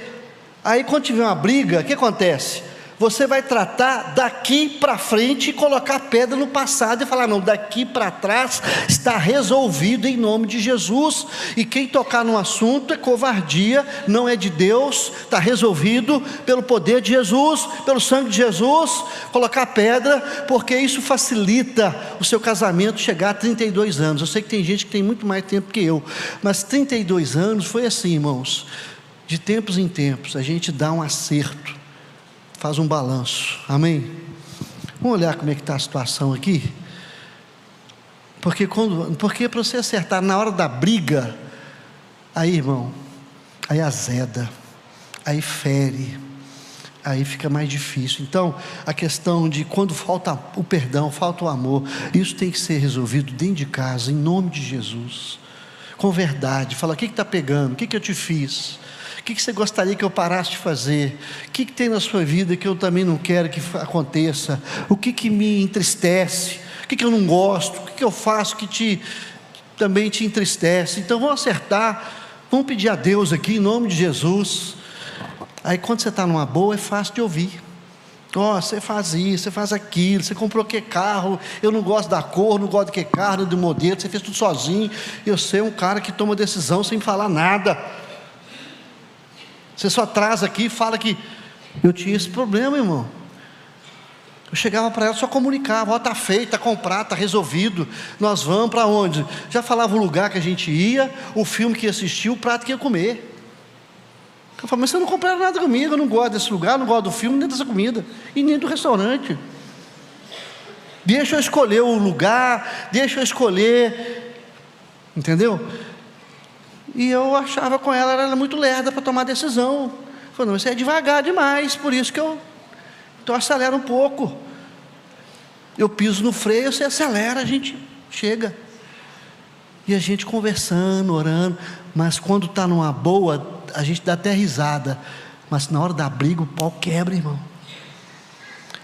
aí quando tiver uma briga, o que acontece? Você vai tratar daqui para frente e colocar pedra no passado e falar, não, daqui para trás está resolvido em nome de Jesus, e quem tocar no assunto é covardia, não é de Deus, está resolvido pelo poder de Jesus, pelo sangue de Jesus. Colocar pedra, porque isso facilita o seu casamento chegar a 32 anos, eu sei que tem gente que tem muito mais tempo que eu, mas 32 anos foi assim, irmãos, de tempos em tempos, a gente dá um acerto, faz um balanço, amém? Vamos olhar como é que está a situação aqui, porque para você acertar na hora da briga, aí irmão, aí azeda, aí fere, aí fica mais difícil. Então a questão de quando falta o perdão, falta o amor, isso tem que ser resolvido dentro de casa, em nome de Jesus, com verdade. Fala, o que está pegando, o que eu te fiz, O que você gostaria que eu parasse de fazer? O que tem na sua vida que eu também não quero que aconteça? O que me entristece? O que eu não gosto? O que eu faço que também te entristece? Então vamos acertar, vamos pedir a Deus aqui em nome de Jesus. Aí quando você está numa boa, é fácil de ouvir. Você faz isso, você faz aquilo, você comprou que carro, eu não gosto da cor, não gosto de que carro, do modelo, você fez tudo sozinho. Eu sei um cara que toma decisão sem falar nada. Você só traz aqui e fala que eu tinha esse problema, irmão. Eu chegava para ela, só comunicava, está feito, está comprado, está resolvido, nós vamos para onde? Já falava o lugar que a gente ia, o filme que ia assistir, o prato que ia comer. Eu falei, mas você não compraram nada comigo, eu não gosto desse lugar, não gosto do filme, nem dessa comida, e nem do restaurante. Deixa eu escolher o lugar, deixa eu escolher, entendeu? E eu achava com ela, ela era muito lerda para tomar decisão. Eu falei, não, você é devagar demais, por isso que então acelera um pouco. Eu piso no freio, você acelera, a gente chega. E a gente conversando, orando, mas quando está numa boa, a gente dá até risada, mas na hora da briga o pau quebra, irmão.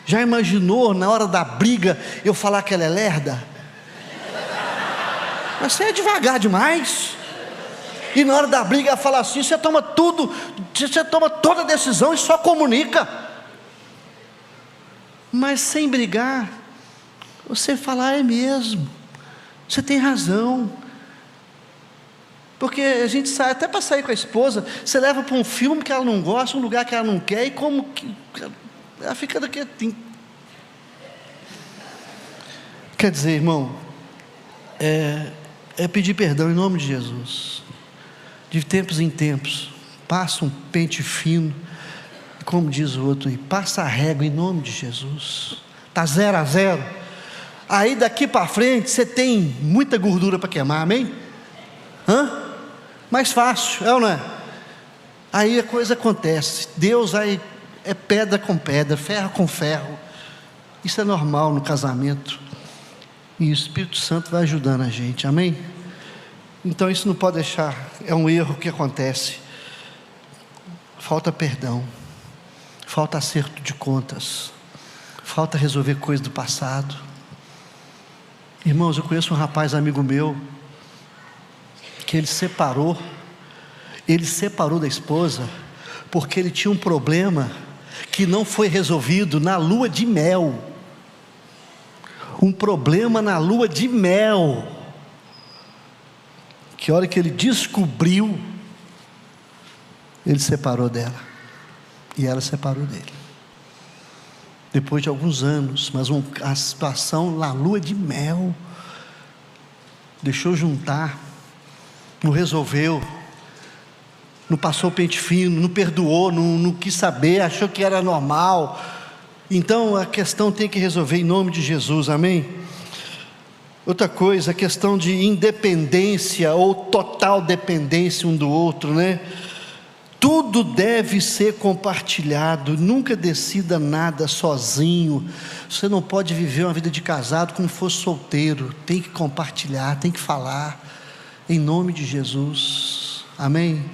Já imaginou na hora da briga eu falar que ela é lerda? Mas você é devagar demais. E na hora da briga ela fala assim, você toma tudo, você toma toda a decisão e só comunica. Mas sem brigar, você fala, é mesmo, você tem razão. Porque a gente sai, até para sair com a esposa, você leva para um filme que ela não gosta, um lugar que ela não quer, e como que ela fica daqui assim. Quer dizer, irmão, é pedir perdão em nome de Jesus. De tempos em tempos, passa um pente fino, como diz o outro aí, passa a régua em nome de Jesus. Está 0 a 0. Aí daqui para frente você tem muita gordura para queimar, amém? Mais fácil, é ou não é? Aí a coisa acontece. Deus aí é pedra com pedra, ferro com ferro. Isso é normal no casamento. E o Espírito Santo vai ajudando a gente, amém? Então isso não pode deixar, é um erro que acontece. Falta perdão, falta acerto de contas, falta resolver coisas do passado. Irmãos, eu conheço um rapaz amigo meu, que ele separou da esposa, porque ele tinha um problema que não foi resolvido na lua de mel. Um problema na lua de mel, que a hora que ele descobriu, ele separou dela, e ela separou dele, depois de alguns anos, mas a situação na lua de mel, deixou juntar, não resolveu, não passou o pente fino, não perdoou, não quis saber, achou que era normal. Então a questão tem que resolver em nome de Jesus, amém? Outra coisa, a questão de independência ou total dependência um do outro, né? Tudo deve ser compartilhado, nunca decida nada sozinho. Você não pode viver uma vida de casado como se fosse solteiro, tem que compartilhar, tem que falar, em nome de Jesus, amém?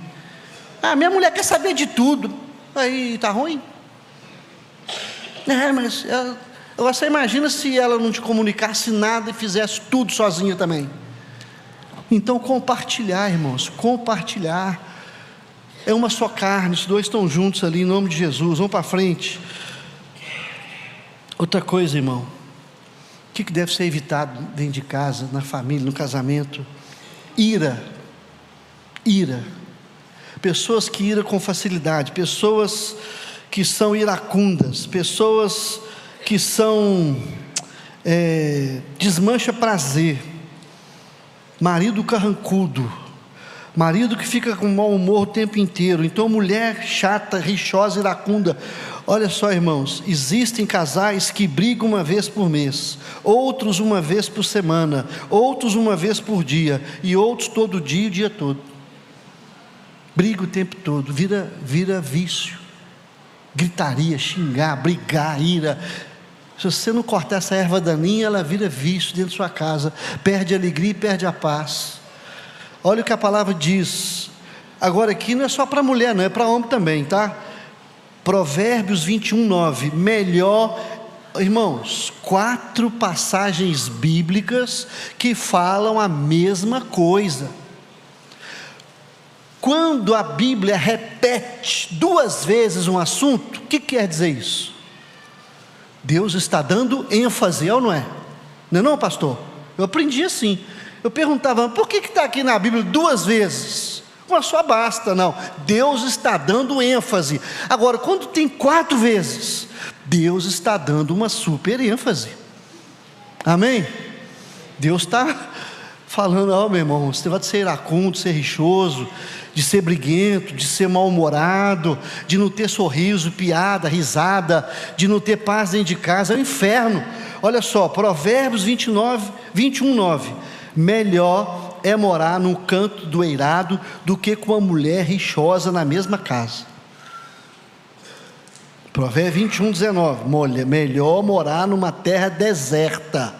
Minha mulher quer saber de tudo, aí está ruim? Mas você imagina se ela não te comunicasse nada e fizesse tudo sozinha também. Então compartilhar, irmãos, compartilhar, é uma só carne, os dois estão juntos ali, em nome de Jesus, vamos para frente. Outra coisa, irmão, o que deve ser evitado dentro de casa, na família, no casamento? Ira, pessoas que iram com facilidade, pessoas que são iracundas, pessoas que são desmancha prazer, marido carrancudo, marido que fica com mau humor o tempo inteiro. Então mulher chata, rixosa, iracunda. Olha só, irmãos, existem casais que brigam uma vez por mês, outros uma vez por semana, outros uma vez por dia, e outros todo dia, o dia todo. Briga o tempo todo, vira vício, gritaria, xingar, brigar, ira. Se você não cortar essa erva daninha, ela vira vício dentro da sua casa, perde a alegria e perde a paz. Olha o que a palavra diz, Agora aqui não é só para mulher, não, é para homem também, tá? Provérbios 21:9, melhor, irmãos, 4 passagens bíblicas que falam a mesma coisa. Quando a Bíblia repete 2 vezes um assunto, o que quer dizer isso? Deus está dando ênfase, ou não é? Não é não, pastor? Eu aprendi assim, eu perguntava, por que está aqui na Bíblia 2 vezes? Uma só basta, não, Deus está dando ênfase. Agora, quando tem 4 vezes, Deus está dando uma super ênfase, amém? Deus está falando, ó meu irmão, você vai ser iracundo, de ser rixoso, de ser briguento, de ser mal-humorado, de não ter sorriso, piada, risada, de não ter paz dentro de casa, é o inferno. Olha só, Provérbios 21:9, melhor é morar no canto do eirado do que com uma mulher rixosa na mesma casa. Provérbios 21:19, melhor morar numa terra deserta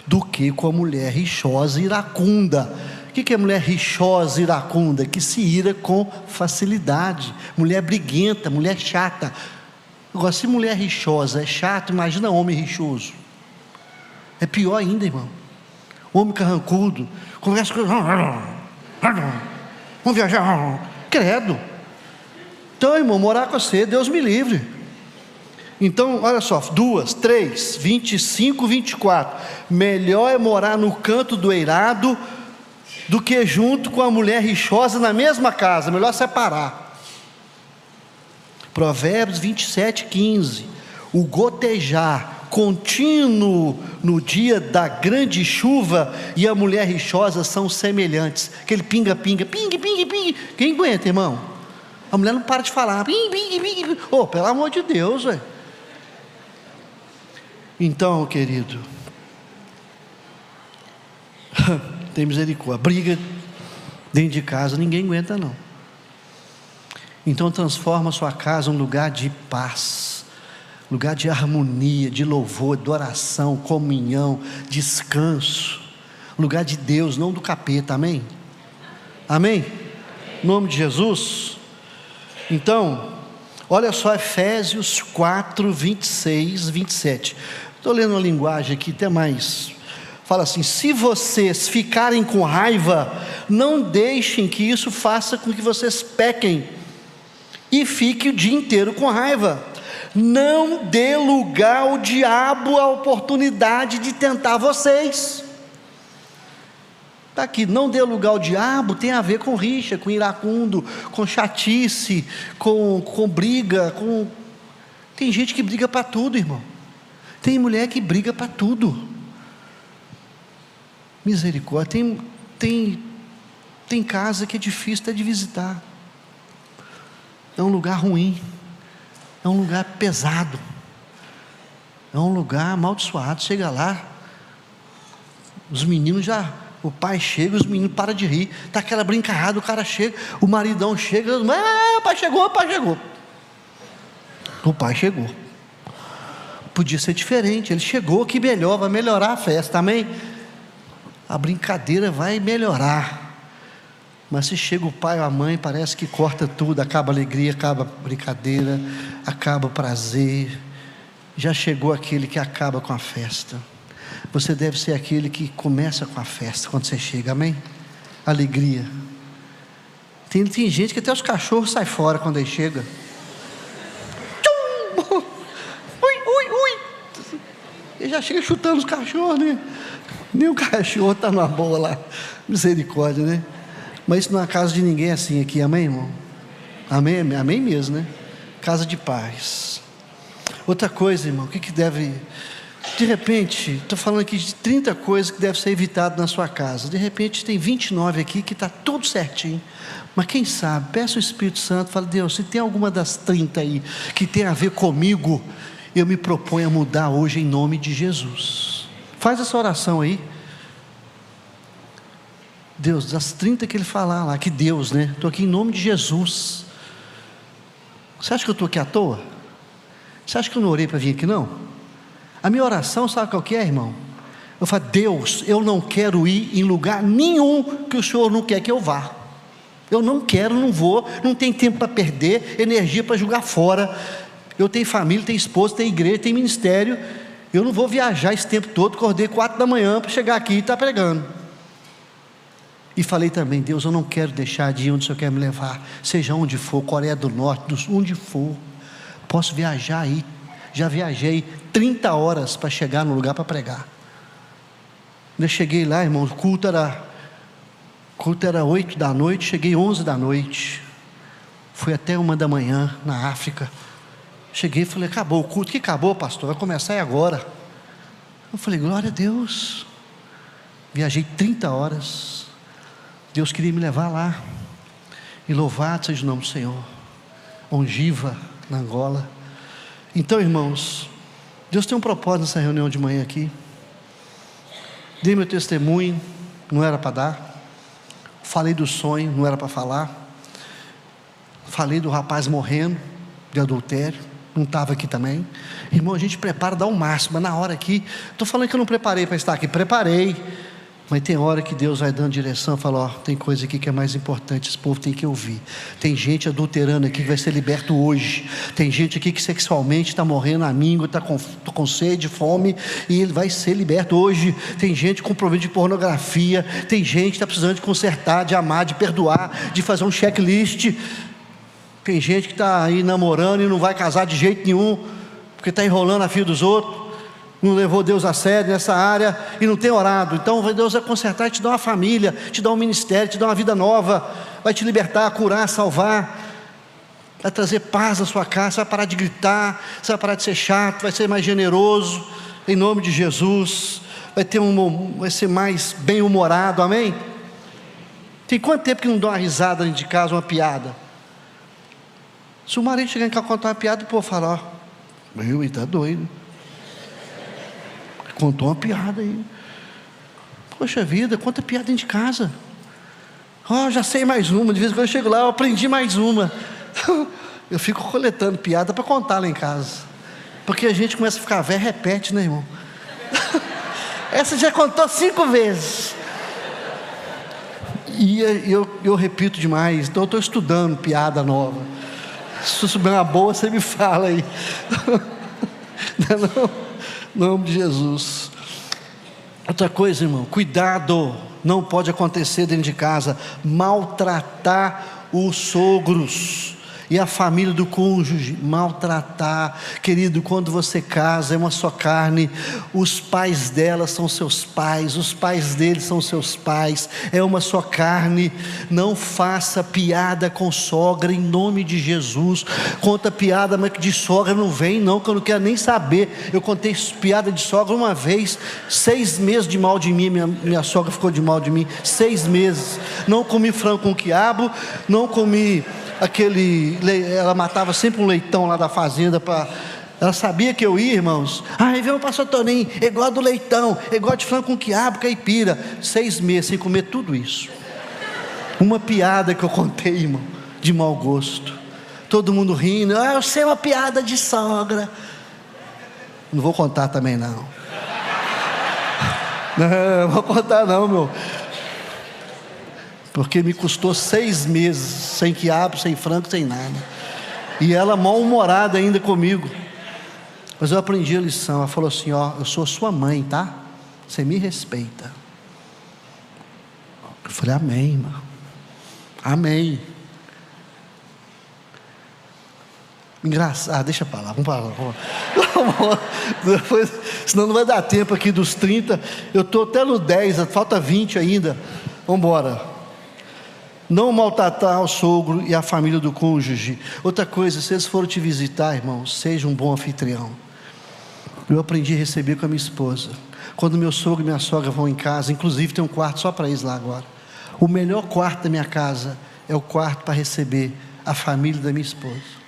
do que com a mulher rixosa e iracunda. O que é mulher rixosa e iracunda? Que se ira com facilidade, mulher briguenta, mulher chata. Agora, se mulher rixosa é chata, imagina homem rixoso, é pior ainda, irmão. Homem carrancudo, conversa com... vamos viajar, credo. Então, irmão, morar com você, Deus me livre. Então, olha só, 2, 3, 25, 24, melhor é morar no canto do eirado do que junto com a mulher rixosa na mesma casa, melhor separar. Provérbios 27:15, o gotejar contínuo no dia da grande chuva e a mulher rixosa são semelhantes. Aquele pinga-pinga, ping-ping-ping, quem aguenta, irmão? A mulher não para de falar, ping-ping-ping, oh, pelo amor de Deus, velho. Então, querido, tem misericórdia, briga dentro de casa, ninguém aguenta não. Então transforma a sua casa em um lugar de paz, lugar de harmonia, de louvor, de oração, comunhão, descanso, lugar de Deus, não do capeta, amém? Amém? Em nome de Jesus. Então, olha só Efésios 4, 26, 27, estou lendo uma linguagem aqui até mais, fala assim, se vocês ficarem com raiva, não deixem que isso faça com que vocês pequem, e fique o dia inteiro com raiva, não dê lugar ao diabo a oportunidade de tentar vocês. Está aqui, não dê lugar ao diabo, tem a ver com rixa, com iracundo, com chatice, com briga, tem gente que briga para tudo, irmão, tem mulher que briga para tudo, misericórdia, tem casa que é difícil até de visitar, é um lugar ruim, é um lugar pesado, é um lugar amaldiçoado, chega lá, os meninos o pai chega, os meninos param de rir, está aquela brincalhada, o cara chega, o maridão chega, o pai chegou, o pai chegou, podia ser diferente, ele chegou, que melhor, vai melhorar a festa, amém? A brincadeira vai melhorar, mas se chega o pai ou a mãe, parece que corta tudo, acaba a alegria, acaba a brincadeira, acaba o prazer, já chegou aquele que acaba com a festa. Você deve ser aquele que começa com a festa, quando você chega, amém? Alegria. Tem gente que até os cachorros saem fora quando ele chega. Ele já chega chutando os cachorros, né? Nem o cachorro está numa boa lá, misericórdia, né? Mas isso não é casa de ninguém assim aqui, amém, irmão? Amém, amém mesmo, né? Casa de paz. Outra coisa, irmão, o que deve... De repente, estou falando aqui de 30 coisas que devem ser evitadas na sua casa. De repente tem 29 aqui que está tudo certinho. Mas quem sabe, peça o Espírito Santo, fala, Deus, se tem alguma das 30 aí que tem a ver comigo, eu me proponho a mudar hoje em nome de Jesus. Faz essa oração aí. Deus, das 30 que ele falar lá, que Deus, né? Estou aqui em nome de Jesus. Você acha que eu estou aqui à toa? Você acha que eu não orei para vir aqui não? A minha oração, sabe qual que é, irmão? Eu falo, Deus, eu não quero ir em lugar nenhum que o Senhor não quer que eu vá. Eu não quero, não vou, não tenho tempo para perder, energia para jogar fora. Eu tenho família, tenho esposa, tenho igreja, tenho ministério. Eu não vou viajar esse tempo todo, acordei 4 da manhã para chegar aqui e estar pregando. E falei também: Deus, eu não quero deixar de ir onde o Senhor quer me levar, seja onde for, Coreia do Norte, onde for, posso viajar aí. Já viajei 30 horas para chegar no lugar para pregar. Quando eu cheguei lá, irmão, o culto era 8 da noite, cheguei 11 da noite, fui até 1 da manhã na África. Cheguei e falei: acabou o culto. Que acabou, pastor? Vai começar agora. Eu falei: glória a Deus. Viajei 30 horas. Deus queria me levar lá. E louvado seja o nome do Senhor. Ongiva, na Angola. Então, irmãos, Deus tem um propósito nessa reunião de manhã aqui. Dei meu testemunho, não era para dar. Falei do sonho, não era para falar. Falei do rapaz morrendo de adultério, não estava aqui também. Irmão, a gente prepara, dá o máximo, mas na hora aqui, estou falando que eu não preparei para estar aqui, preparei, mas tem hora que Deus vai dando direção, fala: ó, tem coisa aqui que é mais importante, esse povo tem que ouvir. Tem gente adulterando aqui que vai ser liberto hoje. Tem gente aqui que sexualmente está morrendo à míngua, está com sede, fome, e ele vai ser liberto hoje. Tem gente com problema de pornografia, tem gente que está precisando de consertar, de amar, de perdoar, de fazer um checklist. Tem gente que está aí namorando e não vai casar de jeito nenhum, porque está enrolando a fio dos outros, não levou Deus a sério nessa área e não tem orado. Então Deus vai consertar e te dar uma família, te dar um ministério, te dar uma vida nova, vai te libertar, curar, salvar, vai trazer paz na sua casa. Você vai parar de gritar, você vai parar de ser chato, vai ser mais generoso, em nome de Jesus. Vai ser mais bem-humorado, amém? Tem quanto tempo que não dá uma risada dentro de casa, uma piada? Se o marido chegar em casa e contar uma piada, o povo fala: ó, ele está doido, contou uma piada aí. Poxa vida, conta piada dentro de casa. Ó, já sei mais uma. De vez em quando eu chego lá, eu aprendi mais uma. Eu fico coletando piada para contar lá em casa, porque a gente começa a ficar velho, repete, né, irmão? Essa já contou 5 vezes. E eu repito demais. Então eu estou estudando piada nova. Se souber uma boa, você me fala aí. Não, em nome de Jesus. Outra coisa, irmão, cuidado, não pode acontecer dentro de casa maltratar os sogros e a família do cônjuge. Maltratar, querido, quando você casa, é uma só carne. Os pais dela são seus pais, os pais deles são seus pais, é uma só carne. Não faça piada com sogra, em nome de Jesus. Conta piada, mas que de sogra não vem não, que eu não quero nem saber. Eu contei piada de sogra uma vez, 6 meses de mal de mim, minha sogra ficou de mal de mim, 6 meses, não comi frango com quiabo, não comi ela matava sempre um leitão lá da fazenda, ela sabia que eu ia, irmãos. Aí veio o pastor Toninho, é igual do leitão, é igual de frango com quiabo, caipira. 6 meses sem comer tudo isso. Uma piada que eu contei, irmão, de mau gosto, todo mundo rindo. Eu sei uma piada de sogra. Não vou contar também não. Não vou contar não, meu, porque me custou 6 meses, sem quiabo, sem frango, sem nada, e ela mal-humorada ainda comigo. Mas eu aprendi a lição. Ela falou assim: ó, eu sou sua mãe, tá? Você me respeita. Eu falei: amém, irmão, amém. Engraçado, deixa pra lá, vamos lá. Depois, senão não vai dar tempo aqui dos 30, eu estou até no 10, falta 20 ainda, vamos embora. Não maltratar o sogro e a família do cônjuge. Outra coisa, se eles forem te visitar, irmão, seja um bom anfitrião. Eu aprendi a receber com a minha esposa. Quando meu sogro e minha sogra vão em casa, inclusive tem um quarto só para eles lá agora. O melhor quarto da minha casa é o quarto para receber a família da minha esposa.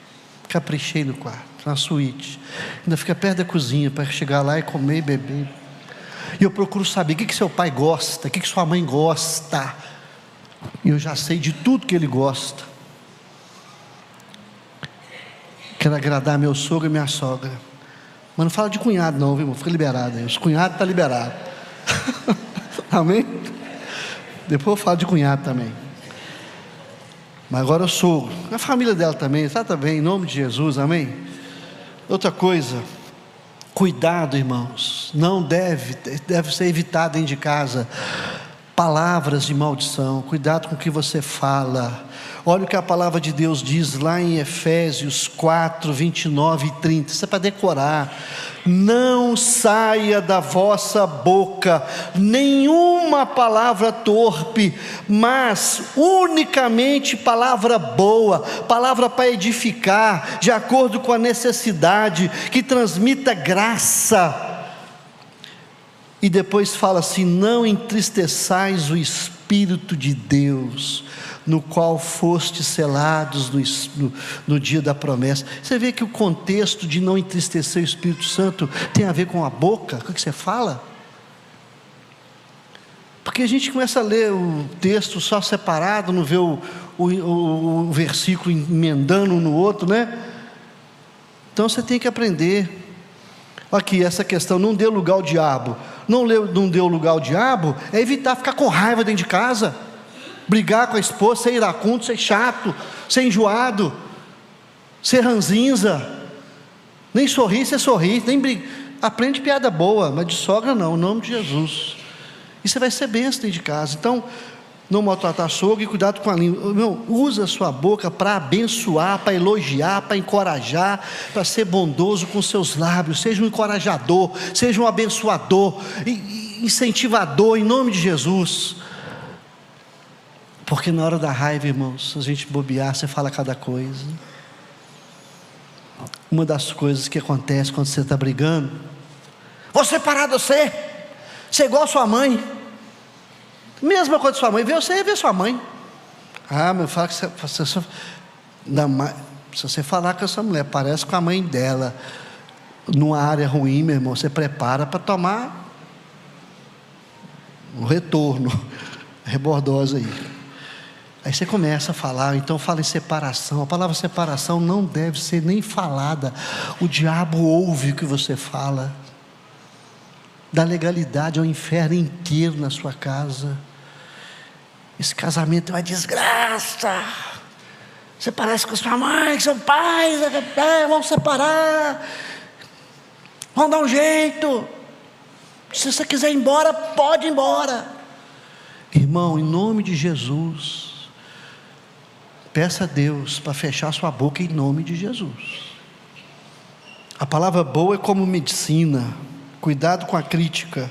Caprichei no quarto, na suíte. Ainda fica perto da cozinha para chegar lá e comer e beber. E eu procuro saber o que seu pai gosta, o que sua mãe gosta. E eu já sei de tudo que ele gosta. Quero agradar meu sogro e minha sogra. Mas não fala de cunhado não, viu, irmão? Fica liberado aí. Os cunhados estão liberados. Amém? Depois eu falo de cunhado também. Mas agora o sogro, a família dela também, trata bem, em nome de Jesus, amém? Outra coisa, cuidado, irmãos, não deve ser evitado dentro de casa palavras de maldição. Cuidado com o que você fala. Olha o que a palavra de Deus diz lá em Efésios 4, 29 e 30, isso é para decorar: não saia da vossa boca nenhuma palavra torpe, mas unicamente palavra boa, palavra para edificar, de acordo com a necessidade, que transmita graça. E depois fala assim: não entristeçais o Espírito de Deus, no qual fostes selados no dia da promessa. Você vê que o contexto de não entristecer o Espírito Santo tem a ver com a boca, com o que você fala. Porque a gente começa a ler o texto só separado, não vê o versículo emendando um no outro, né? Então você tem que aprender. Aqui, essa questão, não dê lugar ao diabo. Não dê lugar ao diabo é evitar ficar com raiva dentro de casa, brigar com a esposa, ser iracundo, ser chato, ser enjoado, ser ranzinza, nem sorrir, você sorri, nem brigar. Aprende piada boa, mas de sogra não, em nome de Jesus. E você vai ser bênção dentro de casa. Então, não maltratar sogro, e cuidado com a língua. Meu, usa a sua boca para abençoar, para elogiar, para encorajar, para ser bondoso com seus lábios. Seja um encorajador, seja um abençoador, incentivador, em nome de Jesus. Porque na hora da raiva, irmãos, se a gente bobear, você fala cada coisa. Uma das coisas que acontece quando você está brigando: vou separar de você, você é igual a sua mãe. Mesma coisa de sua mãe, vê você e vê sua mãe. Meu, fala que se você falar com essa mulher, parece com a mãe dela, numa área ruim, meu irmão, você prepara para tomar um retorno rebordosa aí. Aí você começa a falar, então fala em separação. A palavra separação não deve ser nem falada. O diabo ouve o que você fala. Dá legalidade ao inferno inteiro na sua casa. Esse casamento é uma desgraça. Você parece com sua mãe, com seu pai, vamos separar, vamos dar um jeito. Se você quiser ir embora, pode ir embora. Irmão, em nome de Jesus, peça a Deus para fechar sua boca em nome de Jesus. A palavra boa é como medicina. Cuidado com a crítica.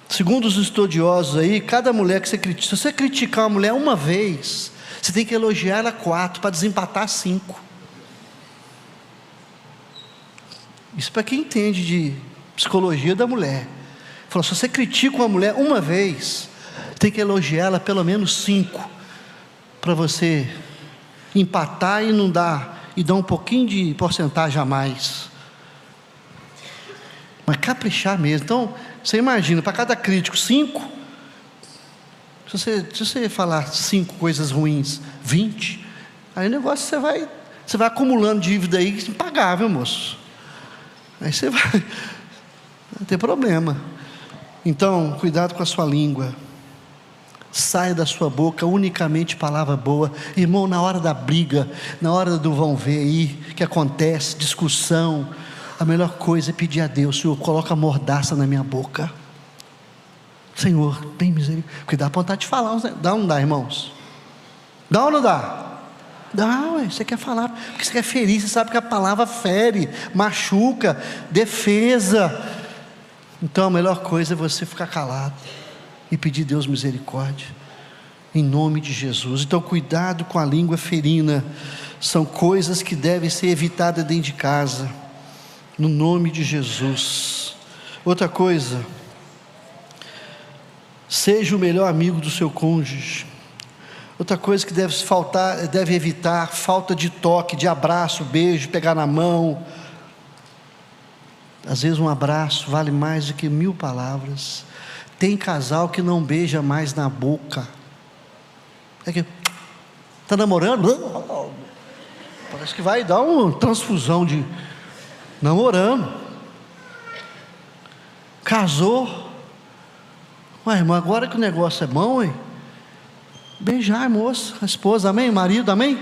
Segundo os estudiosos aí, cada mulher que você critica, se você criticar uma mulher uma vez, você tem que elogiar ela 4 para desempatar 5. Isso para quem entende de psicologia da mulher. Falou: se você critica uma mulher uma vez, tem que elogiar ela pelo menos 5, para você empatar e não dar, e dar um pouquinho de porcentagem a mais. Mas caprichar mesmo. Então, você imagina, para cada crítico 5, se você falar 5 coisas ruins, 20, aí o negócio você vai acumulando dívida aí impagável, moço. Aí você vai ter problema. Então, cuidado com a sua língua. Saia da sua boca unicamente palavra boa. Irmão, na hora da briga, na hora do vão ver aí, que acontece, discussão, a melhor coisa é pedir a Deus: Senhor, coloca a mordaça na minha boca. Senhor, tem misericórdia. Cuidado para vontade de falar. Dá ou não dá, irmãos? Dá ou não dá? Dá, ué. Você quer falar, porque você quer ferir. Você sabe que a palavra fere, machuca, defesa. Então a melhor coisa é você ficar calado e pedir a Deus misericórdia, em nome de Jesus. Então cuidado com a língua ferina. São coisas que devem ser evitadas dentro de casa, no nome de Jesus. Outra coisa: seja o melhor amigo do seu cônjuge. Outra coisa que deve evitar: falta de toque, de abraço, beijo, pegar na mão. Às vezes um abraço vale mais do que 1000 palavras. Tem casal que não beija mais na boca. É que está namorando, parece que vai dar uma transfusão de namorando. Casou, mas irmão, agora que o negócio é bom, hein? Beijar, moço, a esposa, amém? O marido, amém?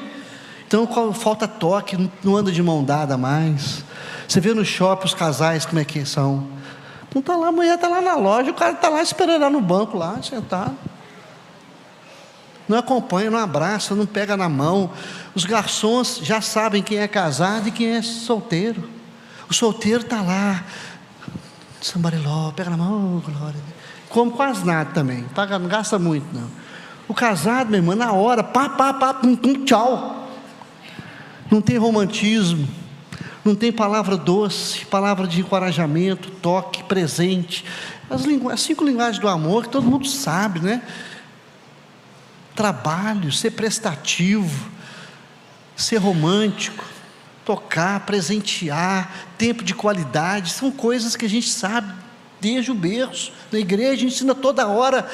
Então falta toque, não anda de mão dada mais. Você vê no shopping os casais como é que são. Não está lá, a mulher está lá na loja, o cara está lá esperando lá no banco, lá, sentado. Não acompanha, não abraça, não pega na mão. Os garçons já sabem quem é casado e quem é solteiro. O solteiro está lá, sambariló, pega na mão, oh, glória. Come quase nada também, não gasta muito não. O casado, meu irmão, na hora, tchau. Não tem romantismo, não tem palavra doce, palavra de encorajamento, toque, presente. As 5 linguagens do amor que todo mundo sabe, né? Trabalho, ser prestativo, ser romântico, tocar, presentear, tempo de qualidade, são coisas que a gente sabe desde o berço. Na igreja a gente ensina toda hora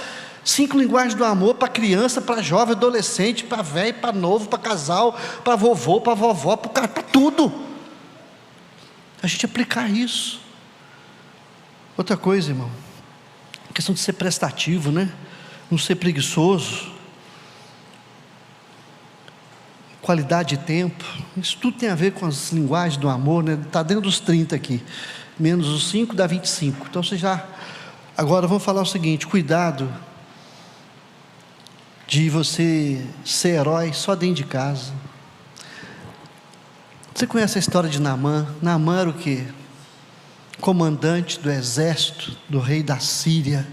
5 linguagens do amor para criança, para jovem, adolescente, para velho, para novo, para casal, para vovô, para vovó, para tudo. A gente aplicar isso. Outra coisa, irmão, a questão de ser prestativo, né? Não ser preguiçoso. Qualidade de tempo, isso tudo tem a ver com as linguagens do amor, né? Está dentro dos 30 aqui, menos os 5 dá 25. Então você já, agora vamos falar o seguinte: cuidado de você ser herói só dentro de casa. Você conhece a história de Naamã? Naamã era o quê? Comandante do exército do rei da Síria,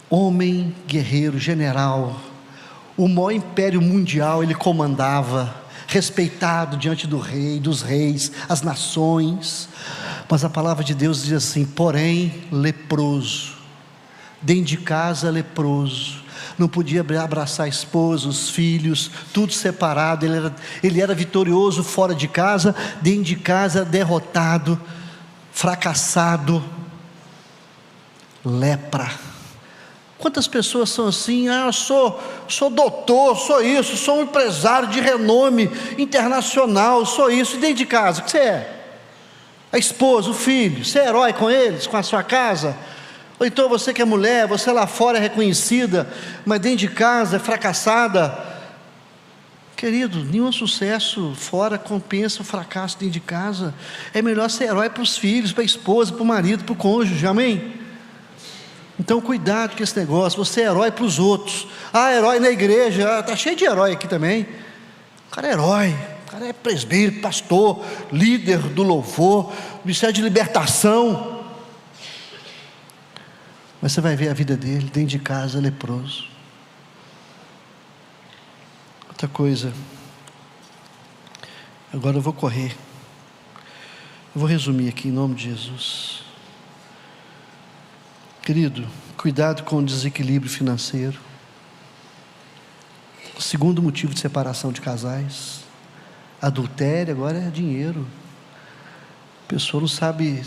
homem guerreiro, general. O maior império mundial ele comandava, respeitado diante do rei, dos reis, as nações. Mas a palavra de Deus diz assim: porém leproso, dentro de casa leproso, não podia abraçar a esposa, os filhos, tudo separado. Ele era vitorioso fora de casa, dentro de casa derrotado, fracassado, lepra. Quantas pessoas são assim? Eu sou doutor, sou isso, sou um empresário de renome internacional, sou isso. E dentro de casa, o que você é? A esposa, o filho, você é herói com eles, com a sua casa? Ou então você que é mulher, você lá fora é reconhecida, mas dentro de casa é fracassada? Querido, nenhum sucesso fora compensa o fracasso dentro de casa. É melhor ser herói para os filhos, para a esposa, para o marido, para o cônjuge, amém? Então cuidado com esse negócio, você é herói para os outros. Herói na igreja, está cheio de herói aqui também. O cara é herói, o cara é presbítero, pastor, líder do louvor, ministério de libertação. Mas você vai ver a vida dele dentro de casa, leproso. Outra coisa, agora eu vou correr, eu vou resumir aqui em nome de Jesus. Querido, cuidado com o desequilíbrio financeiro. O segundo motivo de separação de casais, adultério, agora é dinheiro. A pessoa não sabe,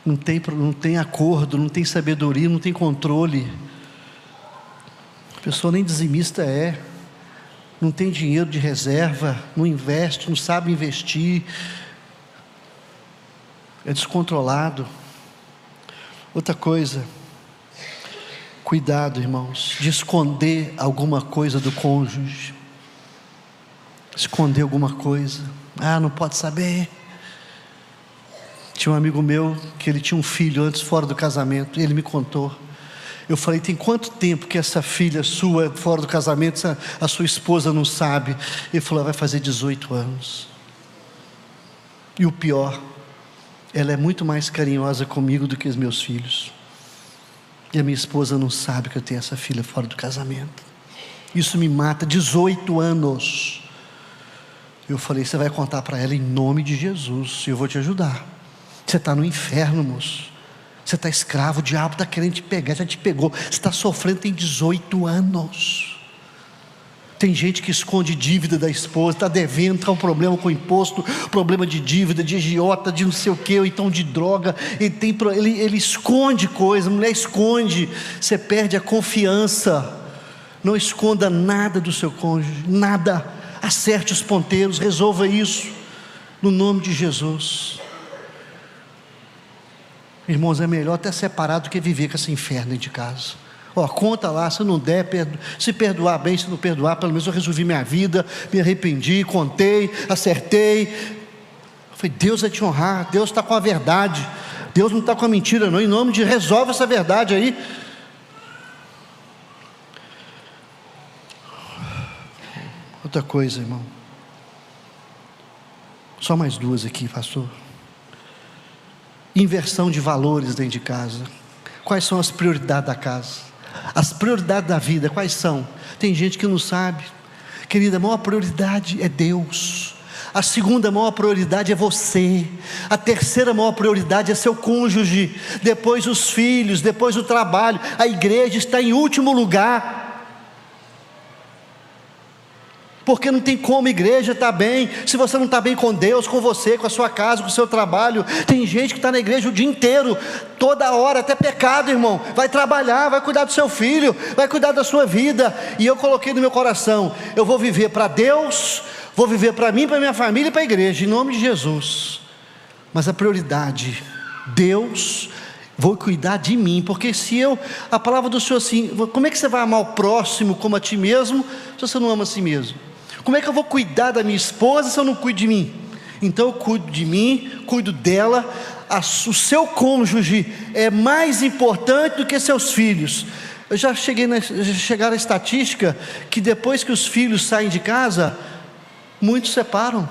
não tem acordo, não tem sabedoria, não tem controle. A pessoa nem dizimista é, não tem dinheiro de reserva, não investe, não sabe investir, é descontrolado. Outra coisa, cuidado, irmãos, de esconder alguma coisa do cônjuge. Esconder alguma coisa. Não pode saber. Tinha um amigo meu que ele tinha um filho antes fora do casamento, e ele me contou. Eu falei: tem quanto tempo que essa filha sua fora do casamento, a sua esposa não sabe? Ele falou: vai fazer 18 anos. E o pior, ela é muito mais carinhosa comigo do que os meus filhos. E a minha esposa não sabe que eu tenho essa filha fora do casamento. Isso me mata. 18 anos. Eu falei: você vai contar para ela em nome de Jesus, e eu vou te ajudar. Você está no inferno, moço. Você está escravo, o diabo está querendo te pegar, já te pegou. Você está sofrendo, tem 18 anos. Tem gente que esconde dívida da esposa, está devendo, está um problema com imposto, problema de dívida, de agiota, de não sei o que, ou então de droga. Ele esconde coisa, a mulher esconde. Você perde a confiança. Não esconda nada do seu cônjuge, nada. Acerte os ponteiros, resolva isso, no nome de Jesus. Irmãos, é melhor até separar do que viver com esse inferno de casa. Conta lá, se não der, se perdoar bem, se não perdoar, pelo menos eu resolvi minha vida, me arrependi, contei, acertei. Eu falei, Deus vai te honrar, Deus está com a verdade, Deus não está com a mentira não, em nome de resolve essa verdade aí. Outra coisa, irmão, só mais duas aqui, pastor. Inversão de valores dentro de casa. Quais são as prioridades da casa? As prioridades da vida, quais são? Tem gente que não sabe. Querida, a maior prioridade é Deus. A segunda maior prioridade é você. A terceira maior prioridade é seu cônjuge. Depois os filhos, depois o trabalho. A igreja está em último lugar. Porque não tem como a igreja estar bem, se você não está bem com Deus, com você, com a sua casa, com o seu trabalho. Tem gente que está na igreja o dia inteiro, toda hora, até pecado, irmão. Vai trabalhar, vai cuidar do seu filho, vai cuidar da sua vida. E eu coloquei no meu coração, eu vou viver para Deus, vou viver para mim, para minha família e para a igreja, em nome de Jesus. Mas a prioridade, Deus, vou cuidar de mim. Porque a palavra do Senhor assim, como é que você vai amar o próximo como a ti mesmo, se você não ama a si mesmo? Como é que eu vou cuidar da minha esposa se eu não cuido de mim? Então eu cuido de mim, cuido dela. O seu cônjuge é mais importante do que seus filhos. Eu já chegaram a estatística que depois que os filhos saem de casa, muitos separam.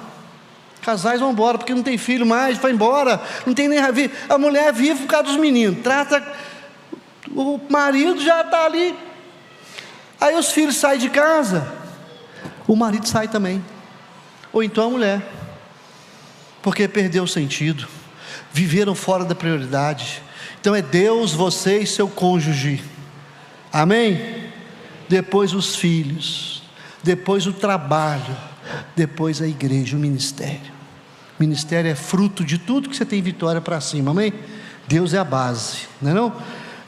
Casais vão embora porque não tem filho mais, vai embora, não tem nem a mulher vive por causa dos meninos, o marido já está ali. Aí os filhos saem de casa, o marido sai também, ou então a mulher, porque perdeu o sentido, viveram fora da prioridade. Então é Deus, você e seu cônjuge, amém? Depois os filhos, depois o trabalho, depois a igreja, o ministério. O ministério é fruto de tudo que você tem vitória para cima, amém? Deus é a base, não é não?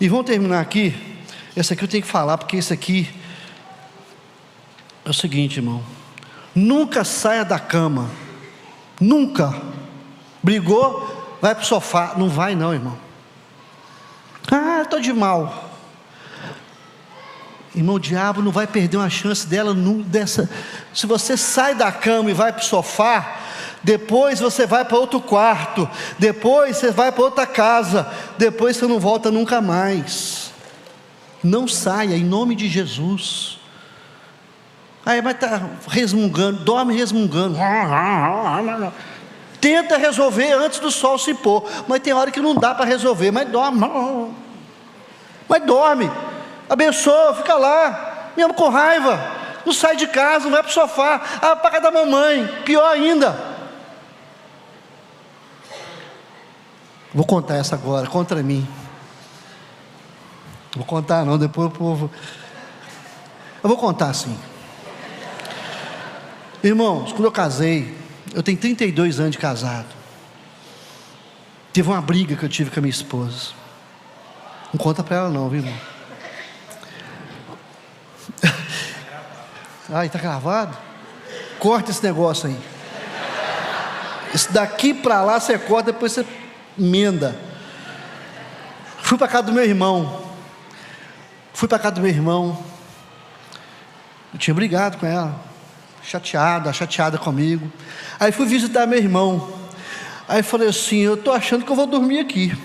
E vamos terminar aqui. Esse aqui eu tenho que falar, porque esse aqui é o seguinte, irmão: nunca saia da cama, nunca. Brigou, vai para o sofá. Não vai não, irmão. Estou de mal. Irmão, o diabo não vai perder uma chance dessa. Se você sai da cama e vai para o sofá, depois você vai para outro quarto, depois você vai para outra casa, depois você não volta nunca mais. Não saia, em nome de Jesus. Aí vai estar resmungando, dorme resmungando. Tenta resolver antes do sol se pôr, mas tem hora que não dá para resolver, mas dorme. Abençoa, fica lá, mesmo com raiva. Não sai de casa, não vai para o sofá, para casa da mamãe, pior ainda. Vou contar essa agora, contra mim. Vou contar não, depois o povo. Eu vou contar assim. Irmãos, quando eu casei, eu tenho 32 anos de casado. Teve uma briga que eu tive com a minha esposa. Não conta para ela não, viu, irmão? Ai, está gravado? Corta esse negócio aí. Isso daqui para lá você corta, depois você emenda. Fui para casa do meu irmão. Eu tinha brigado com ela, chateada comigo. Aí fui visitar meu irmão. Aí falei assim: eu estou achando que eu vou dormir aqui.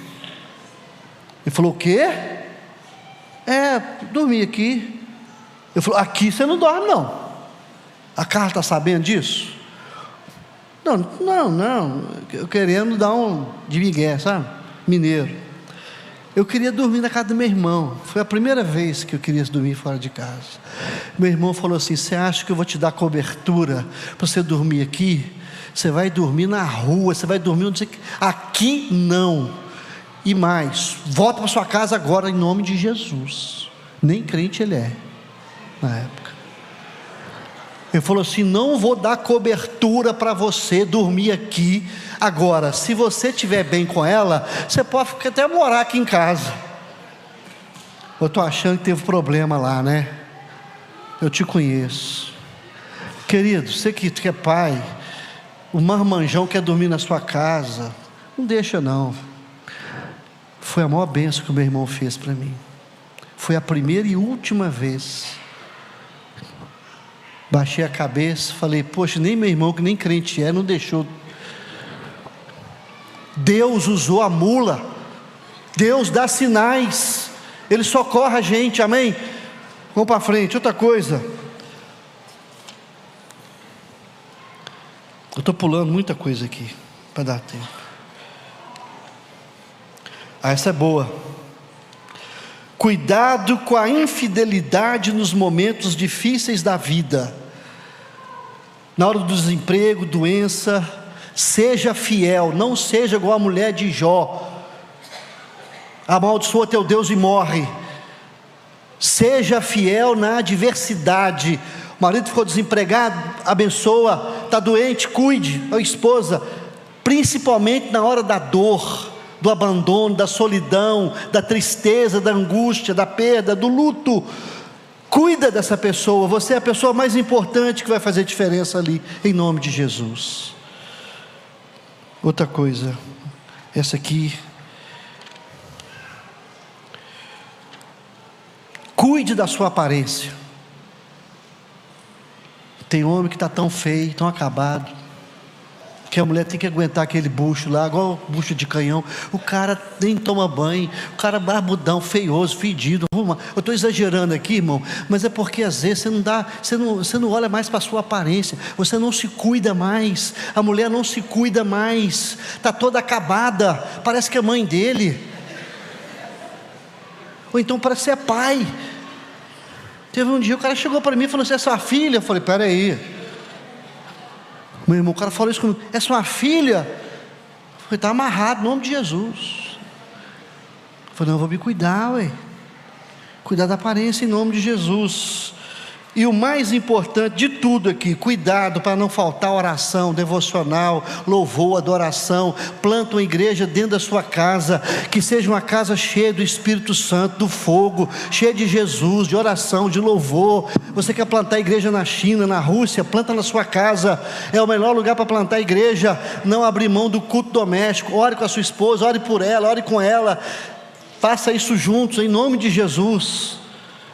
Ele falou: o quê? Dormir aqui. Eu falei: aqui você não dorme não. A Carla está sabendo disso? Não. Eu querendo dar de migué, sabe? Mineiro. Eu queria dormir na casa do meu irmão. Foi a primeira vez que eu queria dormir fora de casa. Meu irmão falou assim: você acha que eu vou te dar cobertura para você dormir aqui? Você vai dormir na rua, você vai dormir onde você... Aqui não. E mais, volta para sua casa agora em nome de Jesus. Nem crente ele é na época. Ele falou assim: não vou dar cobertura para você dormir aqui. Agora, se você estiver bem com ela, você pode até morar aqui em casa. Eu estou achando que teve problema lá, né? Eu te conheço. Querido, você que é pai, o marmanjão quer dormir na sua casa, não deixa não. Foi a maior bênção que o meu irmão fez para mim. Foi a primeira e última vez. Baixei a cabeça, falei, poxa, nem meu irmão que nem crente não deixou. Deus usou a mula. Deus dá sinais. Ele socorre a gente, amém? Vamos para frente. Outra coisa, eu estou pulando muita coisa aqui para dar tempo. Essa é boa. Cuidado com a infidelidade nos momentos difíceis da vida. Na hora do desemprego, doença, seja fiel, não seja igual a mulher de Jó. Amaldiçoa teu Deus e morre. Seja fiel na adversidade. O marido ficou desempregado, abençoa. Está doente, cuide. A esposa, principalmente na hora da dor, do abandono, da solidão, da tristeza, da angústia, da perda, do luto. Cuida dessa pessoa. Você é a pessoa mais importante que vai fazer diferença ali, em nome de Jesus. Outra coisa, essa aqui. Cuide da sua aparência. Tem homem que está tão feio, tão acabado, que a mulher tem que aguentar aquele bucho lá, igual bucho de canhão. O cara nem toma banho, o cara barbudão, feioso, fedido. Eu estou exagerando aqui, irmão, mas é porque às vezes você não olha mais para a sua aparência, você não se cuida mais, a mulher não se cuida mais, está toda acabada, parece que é mãe dele, ou então parece ser pai. Teve um dia, o cara chegou para mim e falou assim, é sua filha? Eu falei, peraí, meu irmão, o cara falou isso comigo, é sua filha? Eu falei, está amarrado, em nome de Jesus. Eu falei, não, eu vou me cuidar, cuidar da aparência em nome de Jesus. E o mais importante de tudo aqui, cuidado para não faltar oração, devocional, louvor, adoração. Planta uma igreja dentro da sua casa, que seja uma casa cheia do Espírito Santo, do fogo, cheia de Jesus, de oração, de louvor. Você quer plantar igreja na China, na Rússia, planta na sua casa, é o melhor lugar para plantar igreja. Não abrir mão do culto doméstico. Ore com a sua esposa, ore por ela, ore com ela, faça isso juntos, em nome de Jesus.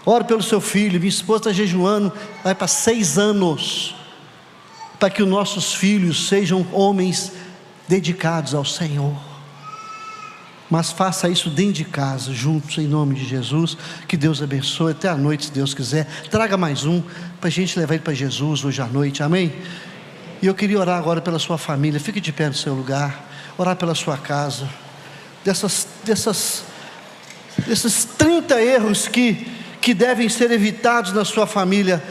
Ore pelo seu filho. Minha esposa está jejuando, vai para 6 anos, para que os nossos filhos sejam homens dedicados ao Senhor. Mas faça isso dentro de casa, juntos, em nome de Jesus. Que Deus abençoe, até a noite, se Deus quiser. Traga mais um, para a gente levar ele para Jesus hoje à noite, amém? E eu queria orar agora pela sua família. Fique de pé no seu lugar, orar pela sua casa. Desses 30 erros que devem ser evitados na sua família.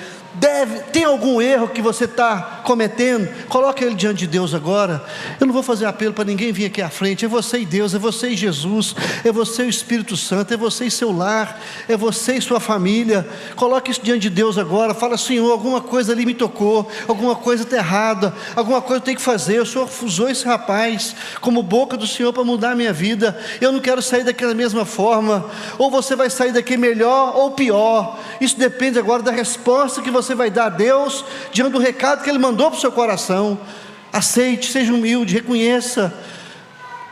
Tem algum erro que você está cometendo? Coloque ele diante de Deus agora. Eu não vou fazer apelo para ninguém vir aqui à frente. É você e Deus, é você e Jesus, é você e o Espírito Santo, é você e seu lar, é você e sua família. Coloque isso diante de Deus agora. Fala, Senhor, alguma coisa ali me tocou, alguma coisa está errada, alguma coisa eu tenho que fazer. O Senhor usou esse rapaz como boca do Senhor para mudar a minha vida. Eu não quero sair daqui da mesma forma. Ou você vai sair daqui melhor ou pior. Isso depende agora da resposta que você vai dar a Deus diante do recado que Ele mandou para o seu coração. Aceite, seja humilde, reconheça.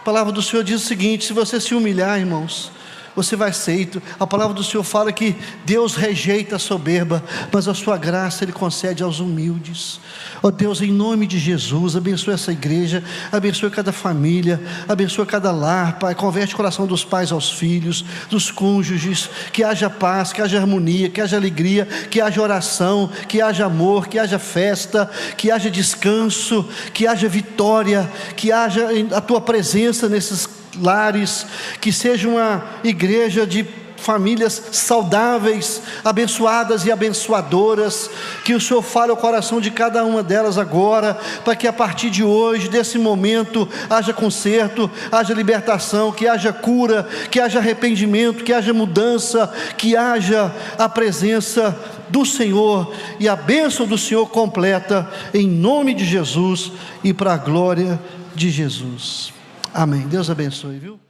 A palavra do Senhor diz o seguinte: se você se humilhar, irmãos, você vai ser aceito. A palavra do Senhor fala que Deus rejeita a soberba, mas a sua graça Ele concede aos humildes. Ó Deus, em nome de Jesus, abençoe essa igreja, abençoe cada família, abençoe cada lar, Pai. Converte o coração dos pais aos filhos, dos cônjuges, que haja paz, que haja harmonia, que haja alegria, que haja oração, que haja amor, que haja festa, que haja descanso, que haja vitória, que haja a Tua presença nesses lares, que seja uma igreja de famílias saudáveis, abençoadas e abençoadoras. Que o Senhor fale ao coração de cada uma delas agora, para que a partir de hoje, desse momento, haja conserto, haja libertação, que haja cura, que haja arrependimento, que haja mudança, que haja a presença do Senhor e a bênção do Senhor completa, em nome de Jesus e para a glória de Jesus. Amém. Deus abençoe, viu?